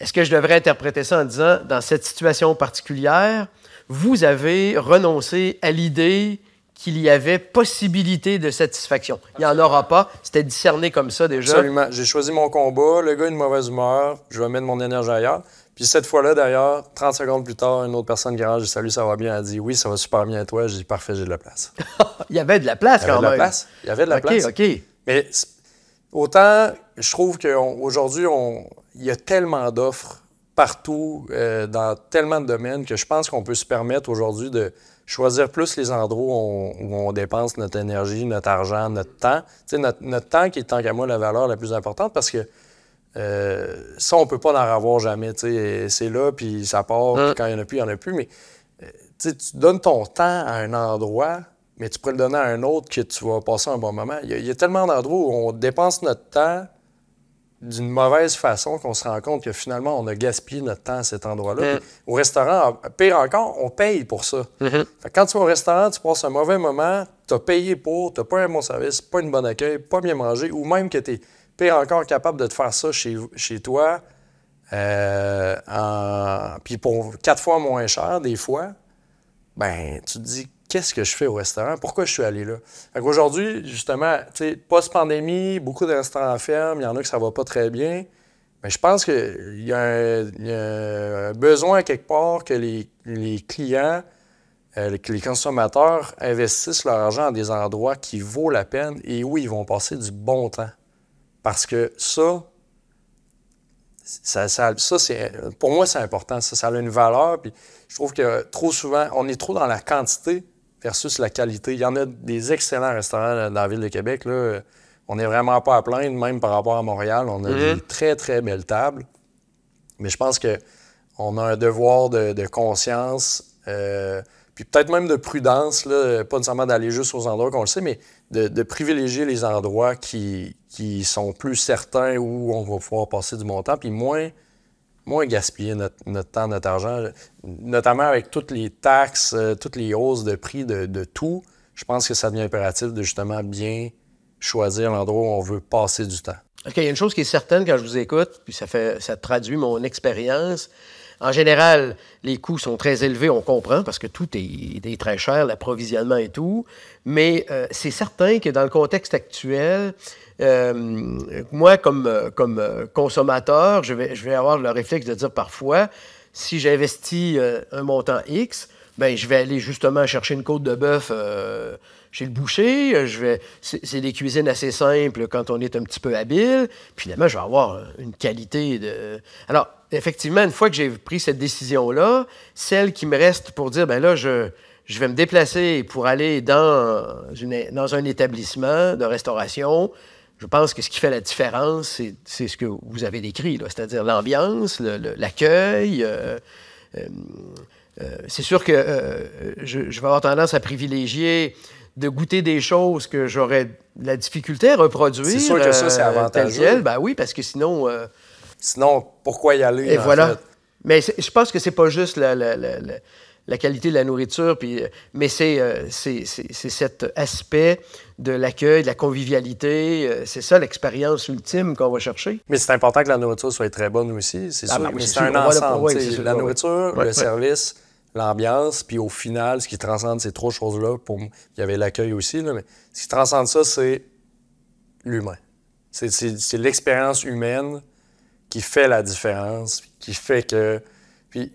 Est-ce que je devrais interpréter ça en disant, dans cette situation particulière, vous avez renoncé à l'idée qu'il y avait possibilité de satisfaction? Il n'y en aura pas. C'était discerné comme ça déjà. Absolument. J'ai choisi mon combat. Le gars a une mauvaise humeur. Je vais mettre mon énergie ailleurs. Puis cette fois-là, d'ailleurs, 30 secondes plus tard, une autre personne qui rentre, je dis « Salut, ça va bien? » Elle dit « Oui, ça va super bien à toi. » Je dis « Parfait, j'ai de la place. » Il y avait de la place quand même. Il y avait de la place. OK. Mais autant je trouve qu'aujourd'hui, il y a tellement d'offres partout, dans tellement de domaines, que je pense qu'on peut se permettre aujourd'hui de choisir plus les endroits où on dépense notre énergie, notre argent, notre temps. Tu sais, notre temps qui est, tant qu'à moi, la valeur la plus importante, parce que ça, on peut pas en avoir jamais. Tu sais, c'est là, puis ça part, puis quand il n'y en a plus, il n'y en a plus. Mais tu sais, tu donnes ton temps à un endroit, mais tu pourrais le donner à un autre que tu vas passer un bon moment. Il y a tellement d'endroits où on dépense notre temps d'une mauvaise façon qu'on se rend compte que finalement, on a gaspillé notre temps à cet endroit-là. Au restaurant, pire encore, on paye pour ça. Fait que quand tu vas au restaurant, tu passes un mauvais moment, tu as payé pour, tu n'as pas un bon service, pas une bonne accueil, pas bien mangé, ou même que tu es, pire encore, capable de te faire ça chez toi, puis pour 4 fois moins cher, des fois, ben tu te dis, qu'est-ce que je fais au restaurant? Pourquoi je suis allé là? Fait qu'aujourd'hui, justement, tu sais, post-pandémie, beaucoup de restaurants ferment, il y en a que ça va pas très bien. Mais je pense qu'il y a un besoin quelque part que les clients, que les consommateurs investissent leur argent dans des endroits qui vaut la peine et où ils vont passer du bon temps. Parce que ça c'est, pour moi, c'est important. Ça a une valeur. Puis je trouve que trop souvent, on est trop dans la quantité versus la qualité. Il y en a des excellents restaurants dans la ville de Québec. Là. On n'est vraiment pas à plaindre, même par rapport à Montréal. On a des très, très belles tables. Mais je pense qu'on a un devoir de conscience, puis peut-être même de prudence, là, pas nécessairement d'aller juste aux endroits qu'on le sait, mais de privilégier les endroits qui sont plus certains où on va pouvoir passer du bon temps, puis moins gaspiller notre temps, notre argent, notamment avec toutes les taxes, toutes les hausses de prix de tout. Je pense que ça devient impératif de justement bien choisir l'endroit où on veut passer du temps. OK, il y a une chose qui est certaine quand je vous écoute, puis ça traduit mon expérience. En général, les coûts sont très élevés, on comprend, parce que tout est très cher, l'approvisionnement et tout. Mais c'est certain que dans le contexte actuel, moi, comme consommateur, je vais avoir le réflexe de dire parfois, si j'investis un montant X, bien, je vais aller justement chercher une côte de bœuf chez le boucher. C'est des cuisines assez simples quand on est un petit peu habile. Puis finalement, je vais avoir une qualité de... Alors, effectivement, une fois que j'ai pris cette décision-là, celle qui me reste pour dire, bien là, je vais me déplacer pour aller dans un établissement de restauration. Je pense que ce qui fait la différence, c'est ce que vous avez décrit, là, c'est-à-dire l'ambiance, l'accueil. C'est sûr que je vais avoir tendance à privilégier de goûter des choses que j'aurais la difficulté à reproduire. C'est sûr que ça, c'est avantageux. Ben oui, parce que sinon... Sinon, pourquoi y aller? Et voilà. Fait? Mais je pense que c'est pas juste la qualité de la nourriture, mais c'est cet aspect de l'accueil, de la convivialité. C'est ça l'expérience ultime qu'on va chercher. Mais c'est important que la nourriture soit très bonne aussi, c'est sûr. Ben oui, mais c'est un ensemble. La nourriture, le service, l'ambiance, puis au final, ce qui transcende ces 3 choses-là, il y avait l'accueil aussi, là, mais ce qui transcende ça, c'est l'humain. C'est l'expérience humaine qui fait la différence, qui fait que... Puis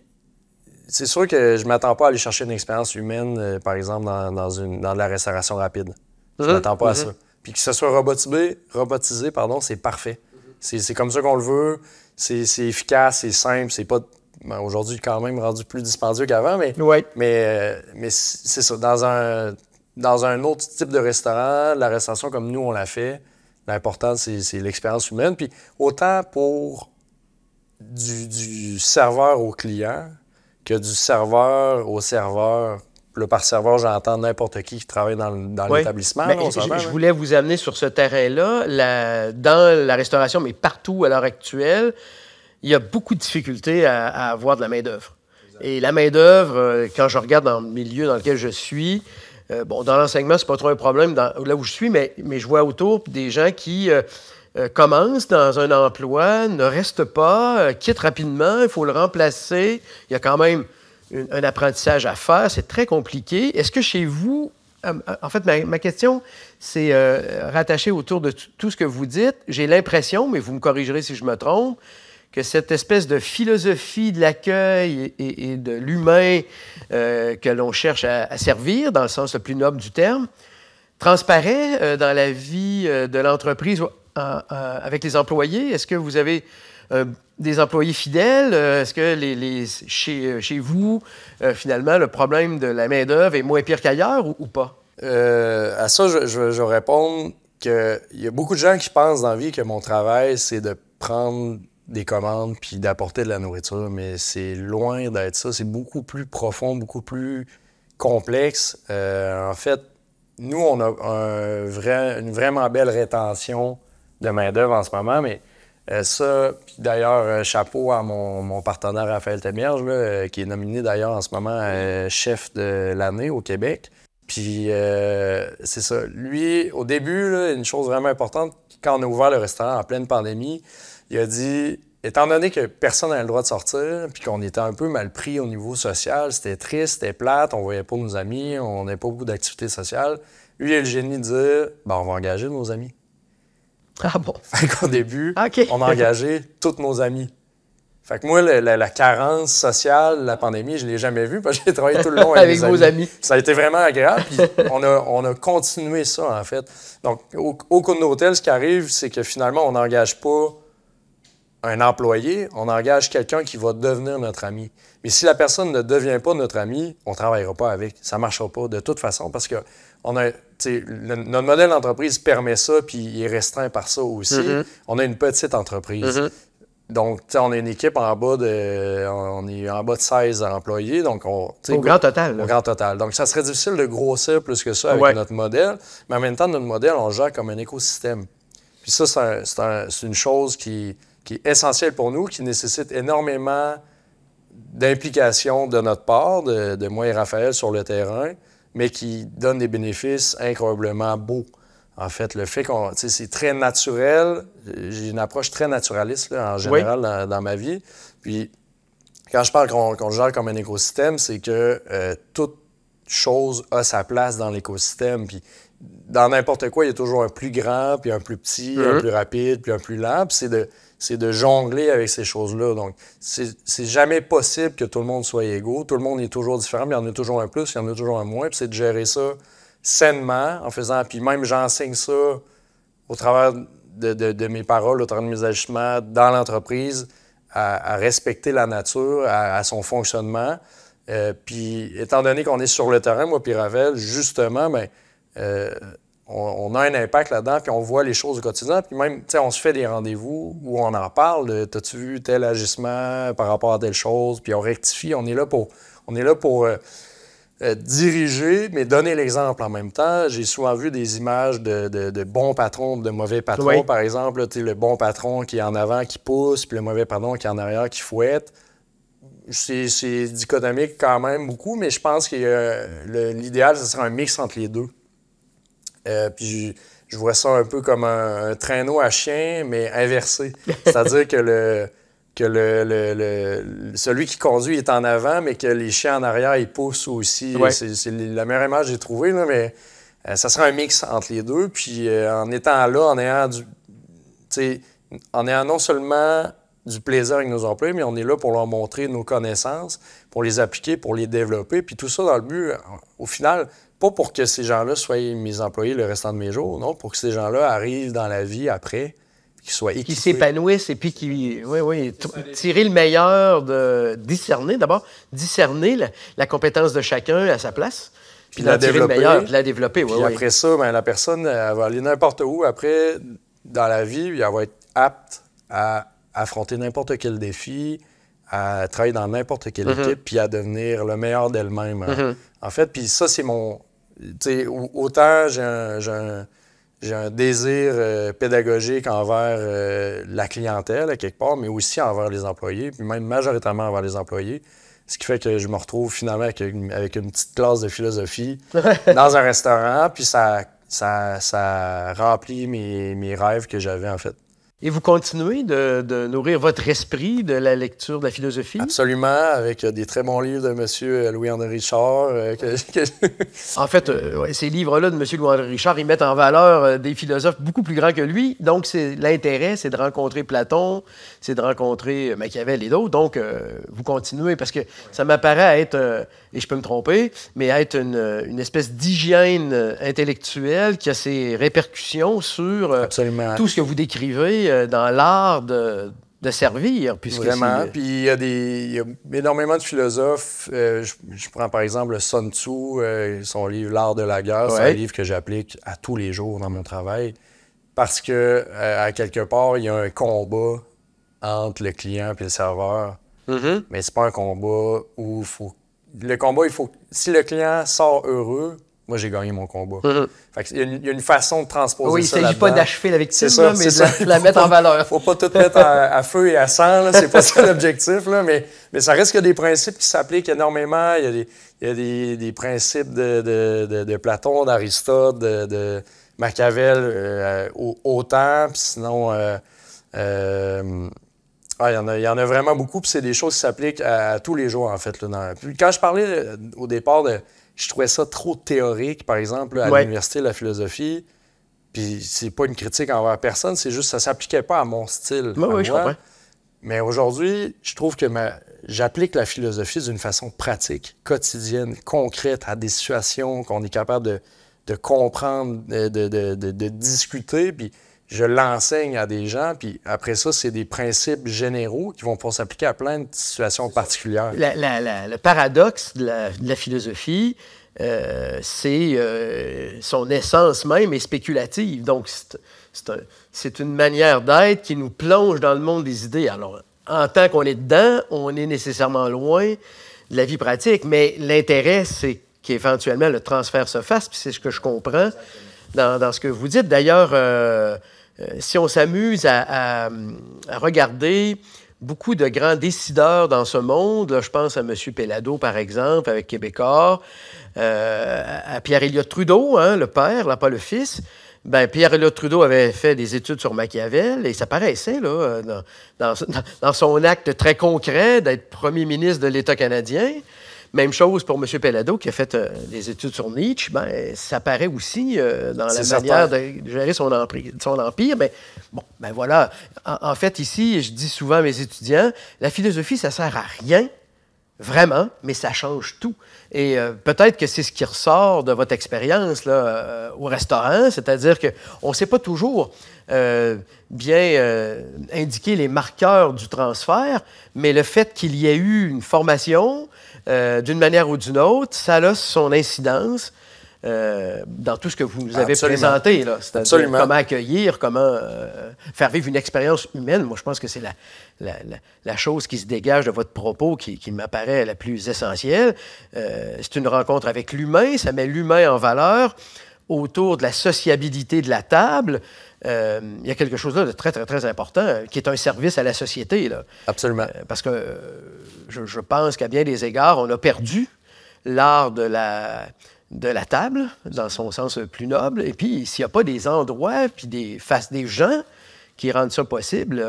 c'est sûr que je ne m'attends pas à aller chercher une expérience humaine, par exemple, dans de la restauration rapide. Je ne m'attends pas à ça. Puis que ce soit robotisé, c'est parfait. C'est comme ça qu'on le veut, c'est efficace, c'est simple, c'est pas... Ben, aujourd'hui, quand même, rendu plus dispendieux qu'avant, mais c'est ça. Dans un autre type de restaurant, la restauration comme nous, on l'a fait, l'important, c'est l'expérience humaine. Puis autant pour du serveur au client que du serveur au serveur. Là, par serveur, j'entends n'importe qui travaille dans l'établissement. Là, je voulais vous amener sur ce terrain-là. Dans la restauration, mais partout à l'heure actuelle, il y a beaucoup de difficultés à avoir de la main-d'œuvre. Et la main-d'œuvre, quand je regarde dans le milieu dans lequel je suis, dans l'enseignement, c'est pas trop un problème là où je suis, mais je vois autour des gens qui commencent dans un emploi, ne restent pas, quittent rapidement, il faut le remplacer. Il y a quand même un apprentissage à faire, c'est très compliqué. Est-ce que chez vous, en fait, ma question, c'est rattachée autour de tout ce que vous dites. J'ai l'impression, mais vous me corrigerez si je me trompe, que cette espèce de philosophie de l'accueil et de l'humain que l'on cherche à servir, dans le sens le plus noble du terme, transparaît dans la vie de l'entreprise avec les employés? Est-ce que vous avez des employés fidèles? Est-ce que chez vous, finalement, le problème de la main-d'œuvre est moins pire qu'ailleurs ou pas? À ça, je vais répondre qu'il y a beaucoup de gens qui pensent dans la vie que mon travail, c'est de prendre des commandes puis d'apporter de la nourriture, mais c'est loin d'être ça. C'est beaucoup plus profond, beaucoup plus complexe. En fait, nous, on a une vraiment belle rétention de main-d'œuvre en ce moment, mais ça, puis d'ailleurs, chapeau à mon partenaire Raphaël Temierge, là, qui est nominé d'ailleurs en ce moment chef de l'année au Québec. Puis c'est ça. Lui, au début, là, une chose vraiment importante, quand on a ouvert le restaurant en pleine pandémie, il a dit, étant donné que personne n'avait le droit de sortir, puis qu'on était un peu mal pris au niveau social, c'était triste, c'était plate, on voyait pas nos amis, on n'avait pas beaucoup d'activités sociales, lui, il a le génie de dire, ben, on va engager nos amis. Ah bon? Fait qu'au début, okay. On a engagé tous nos amis. Fait que moi, la carence sociale, la pandémie, je ne l'ai jamais vue parce que j'ai travaillé tout le long avec vos amis. Ça a été vraiment agréable. Puis on a continué ça, en fait. Donc, au cours de l'hôtel, ce qui arrive, c'est que finalement, on n'engage pas un employé, on engage quelqu'un qui va devenir notre ami. Mais si la personne ne devient pas notre ami, on ne travaillera pas avec. Ça ne marchera pas de toute façon parce que notre modèle d'entreprise permet ça, puis il est restreint par ça aussi. Mm-hmm. On a une petite entreprise. Mm-hmm. Donc, on a une équipe on est en bas de 16 employés. Donc au grand total. Au grand total. Donc, ça serait difficile de grossir plus que ça avec notre modèle. Mais en même temps, notre modèle, on le gère comme un écosystème. Puis ça, c'est une chose qui est essentielle pour nous, qui nécessite énormément d'implication de notre part, de moi et Raphaël sur le terrain, mais qui donne des bénéfices incroyablement beaux. En fait, le fait qu'on, c'est très naturel. J'ai une approche très naturaliste là, en général dans ma vie. Puis, quand je parle qu'on gère comme un écosystème, c'est que toute chose a sa place dans l'écosystème. Puis, dans n'importe quoi, il y a toujours un plus grand, puis un plus petit, un plus rapide, puis un plus lent. Puis, c'est de jongler avec ces choses-là. Donc, c'est jamais possible que tout le monde soit égaux. Tout le monde est toujours différent, mais il y en a toujours un plus, il y en a toujours un moins. Puis, c'est de gérer ça sainement, en faisant... Puis même, j'enseigne ça au travers de mes paroles, au travers de mes agissements dans l'entreprise, à respecter la nature, à son fonctionnement. Puis, étant donné qu'on est sur le terrain, moi puis Ravel, justement, bien, on a un impact là-dedans, puis on voit les choses au quotidien. Puis même, tu sais, on se fait des rendez-vous où on en parle. T'as-tu vu tel agissement par rapport à telle chose? Puis on rectifie. On est là pour diriger, mais donner l'exemple en même temps. J'ai souvent vu des images de bons patrons, de mauvais patrons, par exemple. Là, le bon patron qui est en avant, qui pousse, puis le mauvais patron qui est en arrière, qui fouette. C'est dichotomique quand même beaucoup, mais je pense que l'idéal, ce serait un mix entre les deux. Puis je vois ça un peu comme un traîneau à chien, mais inversé. C'est-à-dire que celui qui conduit est en avant, mais que les chiens en arrière, ils poussent aussi. Ouais. C'est la meilleure image que j'ai trouvée, là, mais ça sera un mix entre les deux. Puis en étant là, en ayant non seulement du plaisir avec nos employés, mais on est là pour leur montrer nos connaissances, pour les appliquer, pour les développer. Puis tout ça dans le but, au final, pas pour que ces gens-là soient mes employés le restant de mes jours, non, pour que ces gens-là arrivent dans la vie après, qu'ils soient équipés. Qui s'épanouissent et puis qui, tirer le meilleur, discerner la compétence de chacun à sa place, puis la développer, le meilleur, puis la développer. Puis après ça, bien, la personne, elle va aller n'importe où après dans la vie, puis elle va être apte à affronter n'importe quel défi, à travailler dans n'importe quelle équipe, puis à devenir le meilleur d'elle-même. En fait, puis ça, c'est mon... Tu sais, autant j'ai un désir pédagogique envers la clientèle, à quelque part, mais aussi envers les employés, puis même majoritairement envers les employés. Ce qui fait que je me retrouve finalement avec une petite classe de philosophie dans un restaurant, puis ça remplit mes rêves que j'avais, en fait. Et vous continuez de nourrir votre esprit de la lecture de la philosophie? Absolument, avec des très bons livres de M. Louis-André Richard. En fait, ces livres-là de M. Louis-André Richard, ils mettent en valeur des philosophes beaucoup plus grands que lui. Donc, l'intérêt, c'est de rencontrer Platon, c'est de rencontrer Machiavel et d'autres. Donc, vous continuez, parce que ça m'apparaît être, et je peux me tromper, mais être une espèce d'hygiène intellectuelle qui a ses répercussions sur tout ce que vous décrivez dans l'art de servir. Vraiment. Puis il y a énormément de philosophes. Je prends par exemple Sun Tzu, son livre L'art de la guerre. C'est un livre que j'applique à tous les jours dans mon travail parce que, à quelque part, il y a un combat entre le client et le serveur. Mais c'est pas un combat où il faut... Le combat, si le client sort heureux, moi, j'ai gagné mon combat. Fait que il y a une façon de transposer ça. Il ne s'agit pas d'achever la victime, mais de la mettre en valeur. Il ne faut pas tout mettre à feu et à sang, c'est pas ça l'objectif. Mais ça reste qu'il y a des principes qui s'appliquent énormément. Il y a des principes de Platon, d'Aristote, de Machiavel, autant. Puis sinon, il y en a vraiment beaucoup. Puis c'est des choses qui s'appliquent à tous les jours, en fait. Puis quand je parlais au départ je trouvais ça trop théorique, par exemple, à l'Université de la philosophie. Puis c'est pas une critique envers personne, c'est juste que ça s'appliquait pas à mon style. Oui, je comprends. Mais aujourd'hui, je trouve que j'applique la philosophie d'une façon pratique, quotidienne, concrète, à des situations qu'on est capable de comprendre, de discuter. Puis je l'enseigne à des gens, puis après ça, c'est des principes généraux qui vont pouvoir s'appliquer à plein de situations particulières. Le paradoxe de la philosophie, c'est son essence même est spéculative. Donc, c'est une manière d'être qui nous plonge dans le monde des idées. Alors, en tant qu'on est dedans, on est nécessairement loin de la vie pratique, mais l'intérêt, c'est qu'éventuellement, le transfert se fasse, puis c'est ce que je comprends dans ce que vous dites. D'ailleurs, si on s'amuse à regarder beaucoup de grands décideurs dans ce monde, là, je pense à M. Péladeau, par exemple, avec Québécois, à Pierre-Éliott Trudeau, le père, là, pas le fils. Ben, Pierre-Éliott Trudeau avait fait des études sur Machiavel et ça paraissait là, dans son acte très concret d'être premier ministre de l'État canadien. Même chose pour M. Péladeau qui a fait des études sur Nietzsche. Ben, ça paraît aussi dans la manière de gérer son empire. Mais bon, ben voilà. En fait, ici, je dis souvent à mes étudiants, la philosophie, ça sert à rien, vraiment, mais ça change tout. Et peut-être que c'est ce qui ressort de votre expérience là, au restaurant, c'est-à-dire qu'on ne sait pas toujours bien indiquer les marqueurs du transfert, mais le fait qu'il y ait eu une formation d'une manière ou d'une autre, ça a son incidence dans tout ce que vous nous avez présenté. C'est-à-dire comment accueillir, comment faire vivre une expérience humaine. Moi, je pense que c'est la chose qui se dégage de votre propos qui m'apparaît la plus essentielle. C'est une rencontre avec l'humain, ça met l'humain en valeur autour de la sociabilité de la table. Il y a quelque chose là de très, très, très important qui est un service à la société. Là. Absolument. Parce que je pense qu'à bien des égards, on a perdu l'art de la table, dans son sens plus noble. Et puis, s'il n'y a pas des endroits puis des gens qui rendent ça possible,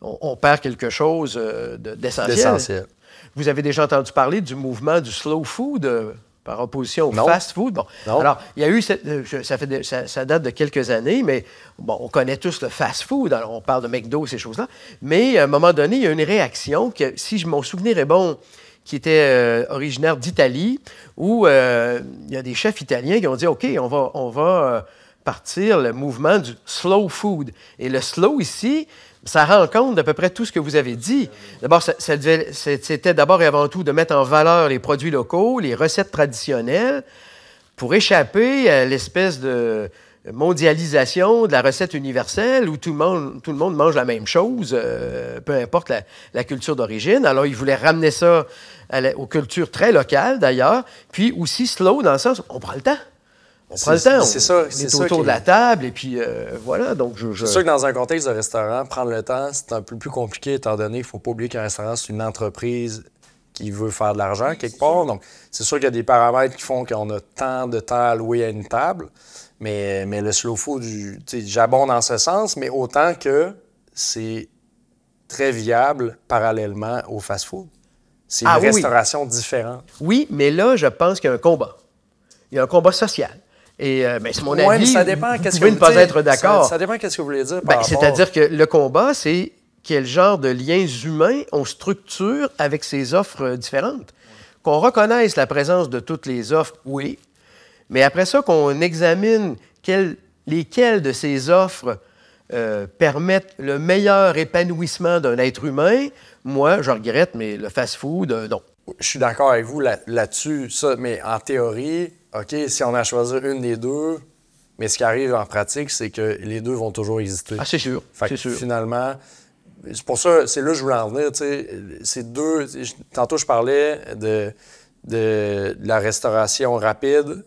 on perd quelque chose d'essentiel. Vous avez déjà entendu parler du mouvement du slow food par opposition au fast-food. Bon. Alors, il y a eu, ça date de quelques années, mais bon, on connaît tous le fast-food, alors on parle de McDo, ces choses-là, mais à un moment donné, il y a une réaction, que, si mon souvenir est bon, qui était originaire d'Italie, où il y a des chefs italiens qui ont dit « OK, on va partir le mouvement du slow food ». Et le slow ici, ça rend compte d'à peu près tout ce que vous avez dit. D'abord, c'était d'abord et avant tout de mettre en valeur les produits locaux, les recettes traditionnelles, pour échapper à l'espèce de mondialisation de la recette universelle où tout le monde mange la même chose, peu importe la culture d'origine. Alors, ils voulaient ramener ça aux cultures très locales, d'ailleurs, puis aussi slow, dans le sens où on prend le temps. On prend le temps, on est autour de la table, et puis voilà. Donc C'est sûr que dans un contexte de restaurant, prendre le temps, c'est un peu plus compliqué, étant donné qu'il ne faut pas oublier qu'un restaurant, c'est une entreprise qui veut faire de l'argent quelque part. Donc, c'est sûr qu'il y a des paramètres qui font qu'on a tant de temps alloué à une table. Mais le slow food, j'abonde dans ce sens, mais autant que c'est très viable parallèlement au fast-food. C'est une Ah, oui, restauration différente. Oui, mais là, je pense qu'il y a un combat. Il y a un combat social. Et ben, c'est mon Ouais, avis. mais ça dépend. Vous pouvez ne pas être d'accord. Ça dépend qu'est-ce que vous voulez dire Ben, par rapport... c'est-à-dire que le combat, c'est quel genre de liens humains on structure avec ces offres différentes. Qu'on reconnaisse la présence de toutes les offres, oui. Mais après ça, qu'on examine lesquelles de ces offres permettent le meilleur épanouissement d'un être humain, moi, je regrette, mais le fast-food, non. Je suis d'accord avec vous là-dessus, ça, mais en théorie, OK, si on a choisi une des deux, mais ce qui arrive en pratique, c'est que les deux vont toujours exister. Ah, c'est sûr, Fait c'est que sûr. finalement, c'est pour ça, c'est là que je voulais en venir, tu sais, c'est deux... Tantôt, je parlais de la restauration rapide,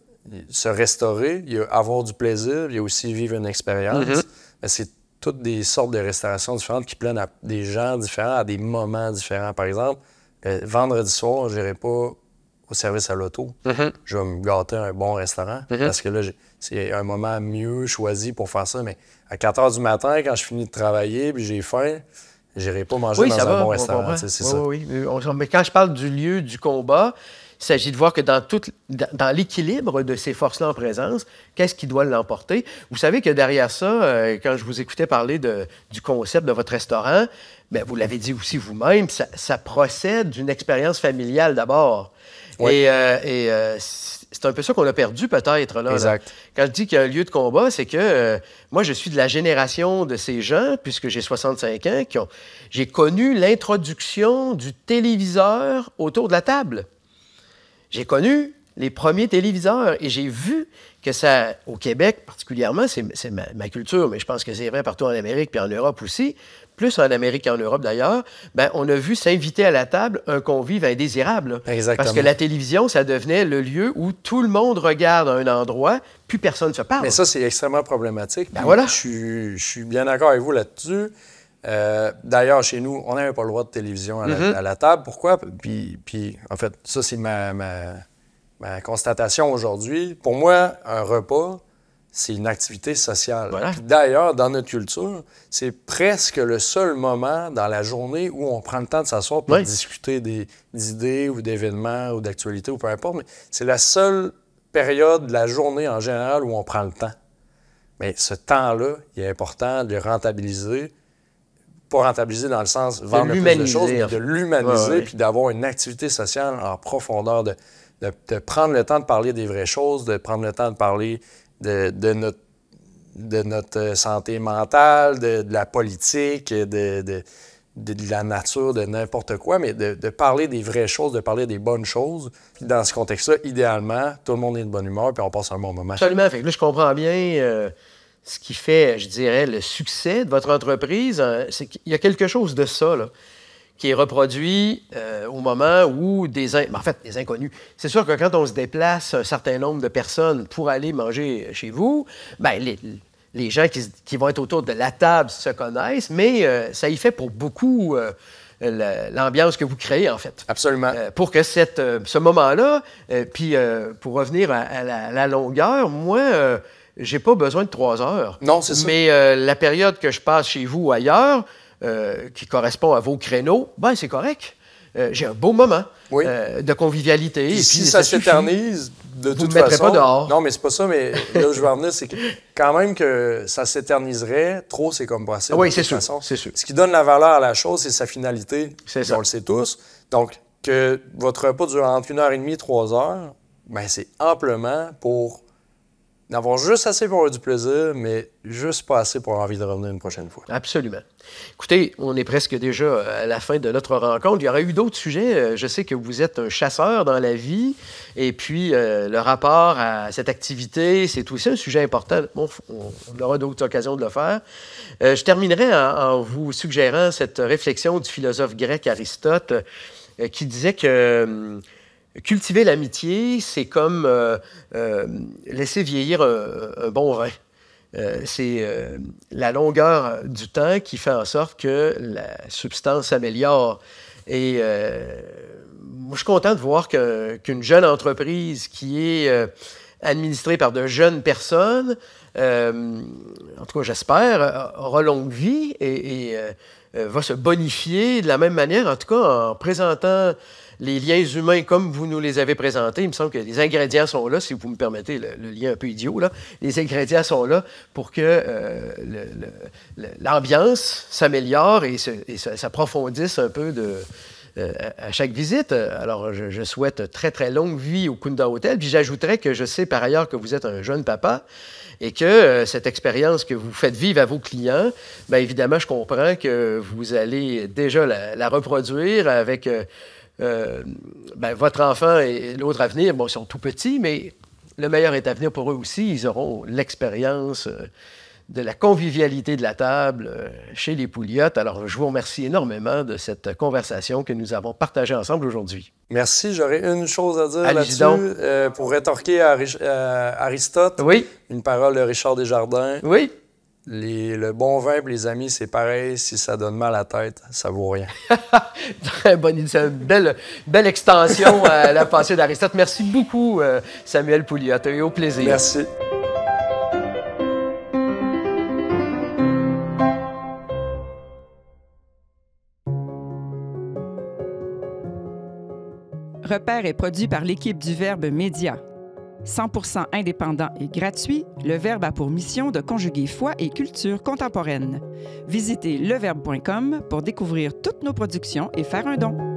se restaurer, il y a avoir du plaisir, il y a aussi vivre une expérience. Mais c'est toutes des sortes de restaurations différentes qui plaisent à des gens différents, à des moments différents. Par exemple, vendredi soir, je n'irai pas au service à l'auto. Je vais me gâter à un bon restaurant parce que là, c'est un moment mieux choisi pour faire ça. Mais à 4 h du matin, quand je finis de travailler puis j'ai faim, je n'irai pas manger dans un bon restaurant. C'est ça. Oui. Mais quand je parle du lieu du combat, il s'agit de voir que dans l'équilibre de ces forces-là en présence, qu'est-ce qui doit l'emporter? Vous savez que derrière ça, quand je vous écoutais parler du concept de votre restaurant, bien, vous l'avez dit aussi vous-même, ça procède d'une expérience familiale d'abord. Oui. Et c'est un peu ça qu'on a perdu peut-être. Là, exact. Là. Quand je dis qu'il y a un lieu de combat, c'est que moi, je suis de la génération de ces gens, puisque j'ai 65 ans, j'ai connu l'introduction du téléviseur autour de la table. J'ai connu les premiers téléviseurs et j'ai vu que ça, au Québec particulièrement, c'est ma culture, mais je pense que c'est vrai partout en Amérique puis en Europe aussi, plus en Amérique qu'en Europe d'ailleurs, ben, on a vu s'inviter à la table un convive indésirable. Exactement. Parce que la télévision, ça devenait le lieu où tout le monde regarde à un endroit, puis personne ne se parle. Mais ça, c'est extrêmement problématique. Ben voilà. Je suis bien d'accord avec vous là-dessus. D'ailleurs, chez nous, on n'avait pas le droit de télévision à la table. Pourquoi? Puis, en fait, ça, c'est ma constatation aujourd'hui. Pour moi, un repas, c'est une activité sociale. Voilà. Puis d'ailleurs, dans notre culture, c'est presque le seul moment dans la journée où on prend le temps de s'asseoir pour discuter d'idées ou d'événements ou d'actualités ou peu importe. Mais c'est la seule période de la journée en général où on prend le temps. Mais ce temps-là, il est important de le rentabiliser. Pas rentabiliser dans le sens vendre plus de choses, mais de l'humaniser puis d'avoir une activité sociale en profondeur, de prendre le temps de parler des vraies choses, de prendre le temps de parler de notre santé mentale, de la politique, de la nature, de n'importe quoi, mais de parler des vraies choses, de parler des bonnes choses. Puis dans ce contexte-là, idéalement, tout le monde est de bonne humeur puis on passe un bon moment. Absolument. Fait que là, je comprends bien ce qui fait, je dirais, le succès de votre entreprise. C'est qu'il y a quelque chose de ça, là, qui est reproduit au moment où des inconnus. C'est sûr que quand on se déplace un certain nombre de personnes pour aller manger chez vous, bien, les gens qui vont être autour de la table se connaissent, mais ça y fait pour beaucoup l'ambiance que vous créez, en fait. Absolument. Pour que ce moment-là, puis pour revenir à la longueur, moi, j'ai pas besoin de 3 heures. Non, c'est ça. Mais la période que je passe chez vous ou ailleurs, qui correspond à vos créneaux, ben c'est correct. J'ai un beau moment de convivialité. Puis et puis, si ça s'éternise, de toute façon... pas dehors. Non, mais c'est pas ça, mais là où je veux en venir, c'est que quand même que ça s'éterniserait, trop, c'est comme possible. Oui, c'est sûr, c'est sûr. Ce qui donne la valeur à la chose, c'est sa finalité. C'est ça. On le sait tous. Donc, que votre repas dure entre 1h30 et 3 heures, ben c'est amplement pour d'avoir juste assez pour avoir du plaisir, mais juste pas assez pour avoir envie de revenir une prochaine fois. Absolument. Écoutez, on est presque déjà à la fin de notre rencontre. Il y aurait eu d'autres sujets. Je sais que vous êtes un chasseur dans la vie, et puis le rapport à cette activité, c'est aussi un sujet important. Bon, on aura d'autres occasions de le faire. Je terminerai en vous suggérant cette réflexion du philosophe grec Aristote qui disait que cultiver l'amitié, c'est comme laisser vieillir un bon vin. C'est la longueur du temps qui fait en sorte que la substance s'améliore. Et moi, je suis content de voir qu'une jeune entreprise qui est administré par de jeunes personnes, en tout cas j'espère, aura longue vie et va se bonifier de la même manière, en tout cas en présentant les liens humains comme vous nous les avez présentés. Il me semble que les ingrédients sont là, si vous me permettez le lien un peu idiot, là. Les ingrédients sont là pour que l'ambiance s'améliore et s'approfondisse un peu à chaque visite. Alors, je souhaite très, très longue vie au Kunda Hotel. Puis j'ajouterais que je sais par ailleurs que vous êtes un jeune papa et que cette expérience que vous faites vivre à vos clients, bien évidemment, je comprends que vous allez déjà la reproduire avec votre enfant et l'autre à venir. Bon, ils sont tout petits, mais le meilleur est à venir pour eux aussi. Ils auront l'expérience de la convivialité de la table chez les Pouliot. Alors, je vous remercie énormément de cette conversation que nous avons partagée ensemble aujourd'hui. Merci. J'aurais une chose à dire là-dessus. Pour rétorquer à Aristote, oui. Une parole de Richard Desjardins. Oui. Le bon vin et les amis, c'est pareil. Si ça donne mal à la tête, ça vaut rien. Très bonne idée. C'est une belle extension à la pensée d'Aristote. Merci beaucoup, Samuel Pouliot. Et au plaisir. Merci. Repère est produit par l'équipe du Verbe Média. 100% indépendant et gratuit, le Verbe a pour mission de conjuguer foi et culture contemporaine. Visitez leverbe.com pour découvrir toutes nos productions et faire un don.